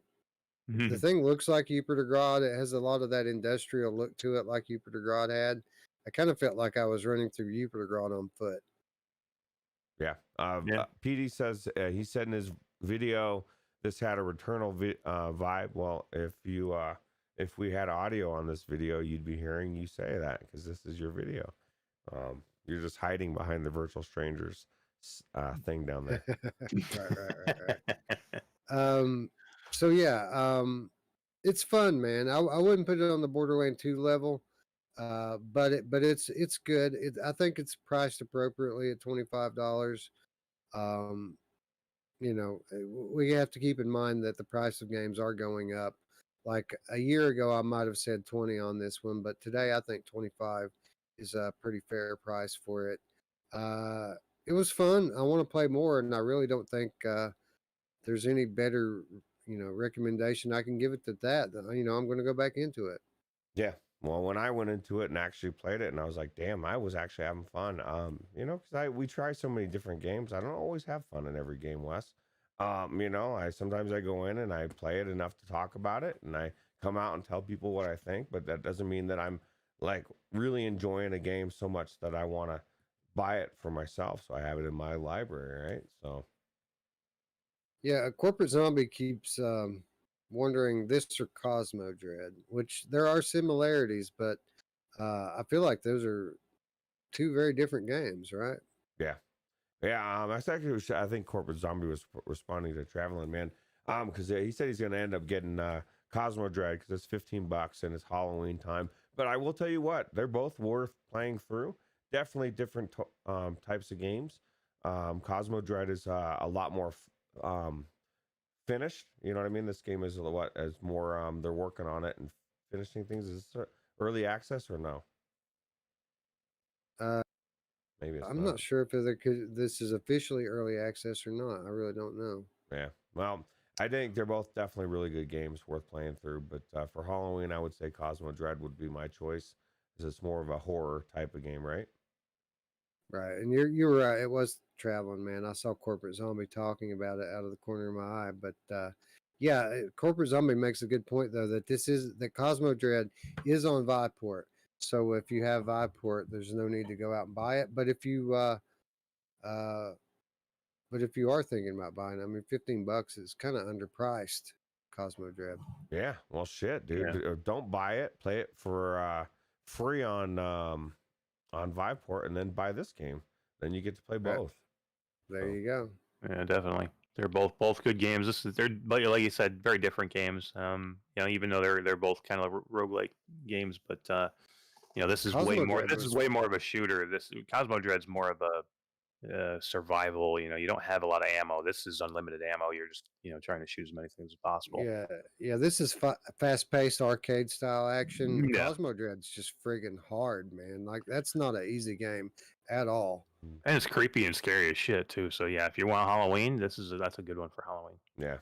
the thing looks like Uperdegrad. It has a lot of that industrial look to it, like Uperdegrad had. I kind of felt like I was running through Uperdegrad on foot. Yeah. PD says he said in his video this had a Returnal vibe. Well, if we had audio on this video, you'd be hearing you say that because this is your video. You're just hiding behind the virtual strangers thing down there. right. So yeah, it's fun, man. I wouldn't put it on the Borderlands 2 level, but it's good. I think it's priced appropriately at $25. You know, we have to keep in mind that the price of games are going up. Like a year ago, I might have said 20 on this one, but today I think 25 is a pretty fair price for it. It was fun. I want to play more, and I really don't think there's any better, recommendation I can give it to that. I'm going to go back into it. Yeah. Well, when I went into it and actually played it, and I was like, damn, I was actually having fun. Because we try so many different games. I don't always have fun in every game, Wes. Sometimes I go in and I play it enough to talk about it, and I come out and tell people what I think, but that doesn't mean that I'm like really enjoying a game so much that I want to buy it for myself. So I have it in my library, right? So yeah, Corporate Zombie keeps wondering this or Cosmo Dread, which there are similarities, but I feel like those are two very different games, right? Yeah. I think Corporate Zombie was responding to Traveling Man, because he said he's going to end up getting Cosmo Dread because it's $15 and it's Halloween time. But I will tell you what, they're both worth playing through. Definitely different types of games. Cosmo Dread is a lot more finished. You know what I mean? This game is more they're working on it and finishing things. Is this early access or no? Maybe I'm not sure if this is officially early access or not. I really don't know. Yeah. Well, I think they're both definitely really good games worth playing through. But for Halloween, I would say Cosmo Dread would be my choice because it's more of a horror type of game, right? Right. And you're right. It was Traveling Man. I saw Corporate Zombie talking about it out of the corner of my eye. But Corporate Zombie makes a good point, though, that Cosmo Dread is on Viveport. So if you have Viveport, there's no need to go out and buy it. But if you are thinking about buying it, $15 is kind of underpriced. Cosmo Dread. Yeah. Well, shit, dude. Yeah. Don't buy it. Play it for free on Viveport, and then buy this game. Then you get to play both. There you go. Yeah, definitely. They're both good games. They're like you said, very different games. Even though they're both kind of roguelike games, but this is way more. This is way more of a shooter. This Cosmo Dread's more of a survival. You don't have a lot of ammo. This is unlimited ammo. You're just trying to shoot as many things as possible. Yeah. This is fast-paced arcade style action. Yeah. Cosmo Dread's just friggin' hard, man. Like that's not an easy game at all. And it's creepy and scary as shit too. So yeah, if you want Halloween, that's a good one for Halloween. Yeah.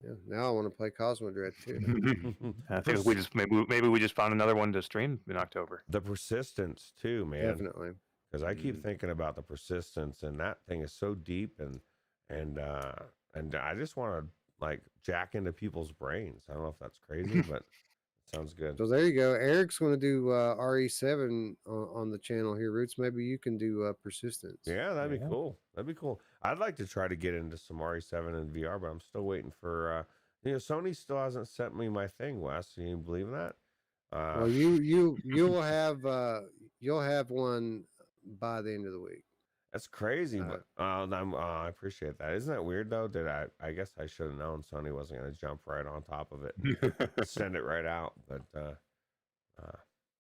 Yeah. Now I want to play Cosmo Dread too. I think we just maybe we just found another one to stream in October. The persistence too, man. Definitely. Because I keep thinking about the persistence, and that thing is so deep, and I just want to like jack into people's brains. I don't know if that's crazy, but it sounds good. So there you go. Eric's going to do RE7 on the channel here, Roots. Maybe you can do persistence. Yeah, that'd be cool. That'd be cool. I'd like to try to get into some RE7 in VR, but I'm still waiting for. Sony still hasn't sent me my thing, Wes. Can you believe that? Well, you'll have one by the end of the week. That's crazy, but I appreciate that. Isn't that weird though? I guess I should have known Sony wasn't going to jump right on top of it, and send it right out. But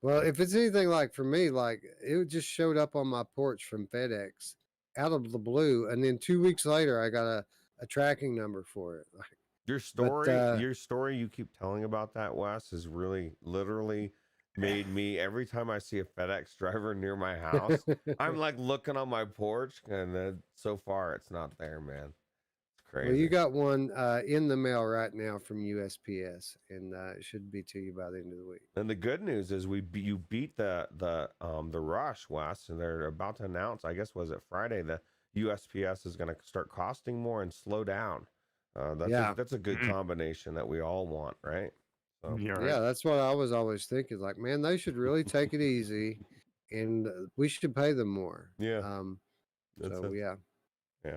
well, if it's anything like for me, like it just showed up on my porch from FedEx out of the blue, and then 2 weeks later, I got a tracking number for it. your story you keep telling about that, Wes, is really literally made me, every time I see a FedEx driver near my house, I'm like looking on my porch, and so far it's not there, man. It's crazy. Well, you got one in the mail right now from USPS, and it should be to you by the end of the week. And the good news is you beat the rush, Wes, and they're about to announce, I guess was it Friday, the USPS is going to start costing more and slow down. That's a good combination that we all want, right? So, yeah, that's what I was always thinking. Like, man, they should really take it easy, and we should pay them more. Yeah. Yeah,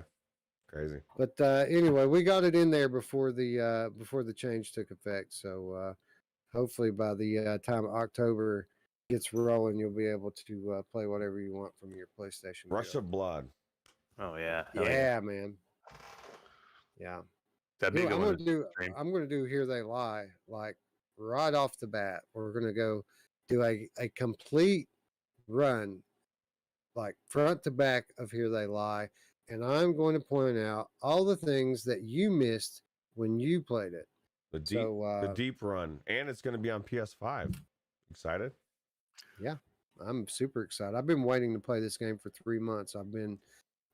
crazy. But anyway, we got it in there before the change took effect. So hopefully by the time October gets rolling, you'll be able to play whatever you want from your PlayStation. Rush of Blood. Oh yeah. Yeah, man. Yeah. That'd be I'm gonna do Here They Lie, like right off the bat. We're gonna go do a complete run, like front to back of Here They Lie, and I'm going to point out all the things that you missed when you played it. The deep run, and it's going to be on PS5. Excited? Yeah, I'm super excited. I've been waiting to play this game for 3 months. I've been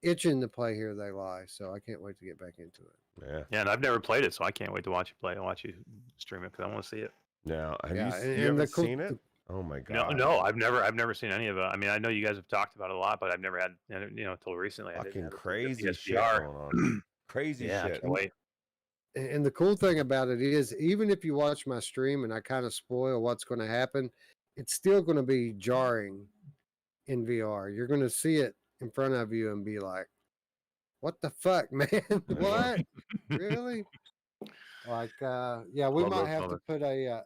itching to play Here They Lie, so I can't wait to get back into it. Yeah, and I've never played it, so I can't wait to watch you play and watch you stream it because I want to see it. Now, have you ever seen it? Oh my god! No, I've never seen any of it. I mean, I know you guys have talked about it a lot, but I've never had until recently. Fucking I didn't crazy shit going on. Crazy shit. I can't wait. And the cool thing about it is, even if you watch my stream and I kind of spoil what's going to happen, it's still going to be jarring in VR. You're going to see it in front of you and be like, what the fuck, man? What? Really? Like, we might have to put a,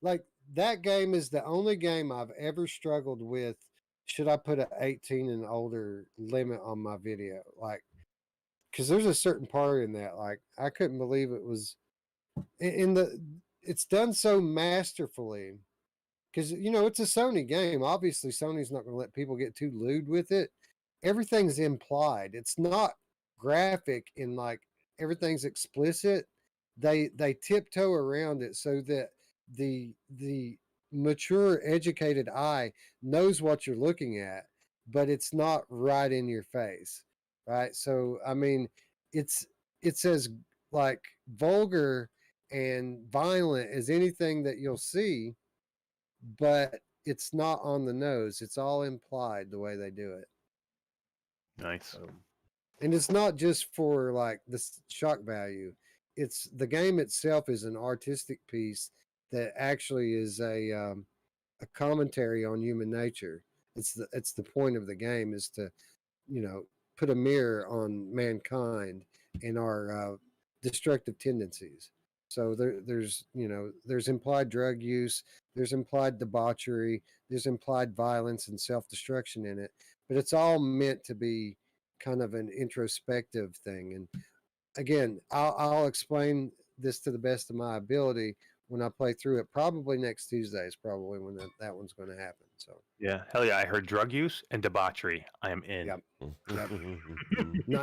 like that game is the only game I've ever struggled with. Should I put an 18 and older limit on my video? Like, because there's a certain part in that, like, I couldn't believe it was it's done so masterfully. Because, it's a Sony game. Obviously, Sony's not going to let people get too lewd with it. Everything's implied. It's not graphic in like everything's explicit. They tiptoe around it so that the mature, educated eye knows what you're looking at, but it's not right in your face, right? So, I mean, it's as like vulgar and violent as anything that you'll see, but it's not on the nose. It's all implied the way they do it. Nice. And it's not just for like the shock value. It's the game itself is an artistic piece that actually is a commentary on human nature. It's the point of the game is to, put a mirror on mankind and our destructive tendencies. So there's implied drug use, there's implied debauchery, there's implied violence and self-destruction in it, but it's all meant to be kind of an introspective thing. And again, I'll explain this to the best of my ability when I play through it. Probably next Tuesday is probably when that one's going to happen. So Yeah, hell yeah! I heard drug use and debauchery. I am in. Yep.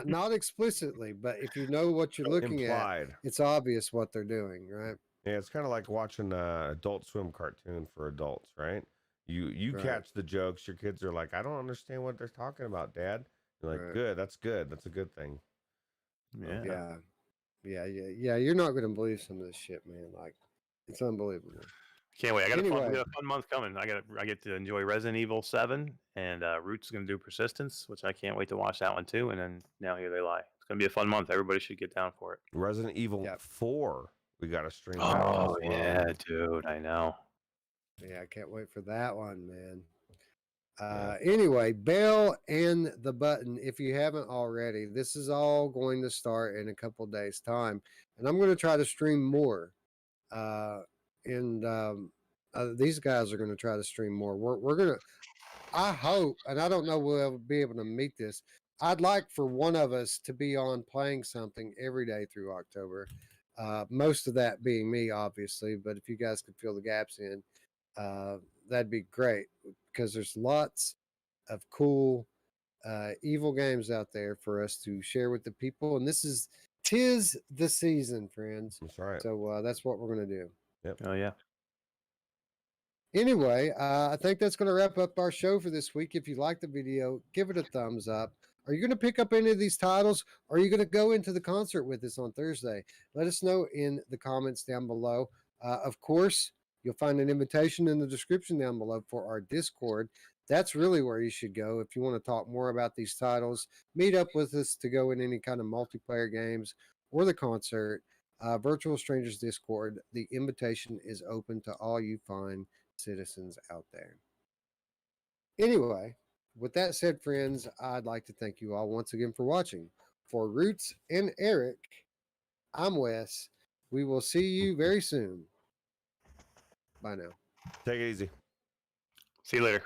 not explicitly, but if you know what you're looking Implied. at, it's obvious what they're doing, right? Yeah, it's kind of like watching a Adult Swim cartoon for adults, right? You Right. catch the jokes. Your kids are like, I don't understand what they're talking about, Dad. You're like, Right. good. That's good. That's a good thing. Yeah. Yeah. You're not going to believe some of this shit, man. Like, it's unbelievable. Can't wait. I got Anyway. a fun month coming. I get to enjoy Resident Evil 7 and Roots is going to do Persistence, which I can't wait to watch that one too. And then Now Here They Lie. It's going to be a fun month. Everybody should get down for it. Resident Evil Yep. 4. We got to stream that Oh as well. yeah, dude. I know. Yeah, I can't wait for that one, man. Anyway, Bell and the Button, if you haven't already, this is all going to start in a couple days' time. And I'm going to try to stream more. These guys are going to try to stream more. We're going to, I hope, and I don't know we'll be able to meet this. I'd like for one of us to be on playing something every day through October. Most of that being me, obviously, but if you guys could fill the gaps in, that'd be great because there's lots of cool evil games out there for us to share with the people, and tis the season, friends. That's right. So that's what we're going to do. Yep. Oh yeah. Anyway, I think that's going to wrap up our show for this week. If you like the video, give it a thumbs up. Are you going to pick up any of these titles? Or are you going to go into the concert with us on Thursday? Let us know in the comments down below. Of course, you'll find an invitation in the description down below for our Discord. That's really where you should go if you want to talk more about these titles. Meet up with us to go in any kind of multiplayer games or the concert. Virtual Strangers Discord. The invitation is open to all you fine citizens out there. Anyway, with that said, friends, I'd like to thank you all once again for watching. For Ruuts and Eric, I'm Wes. We will see you very soon. Bye now. Take it easy. See you later.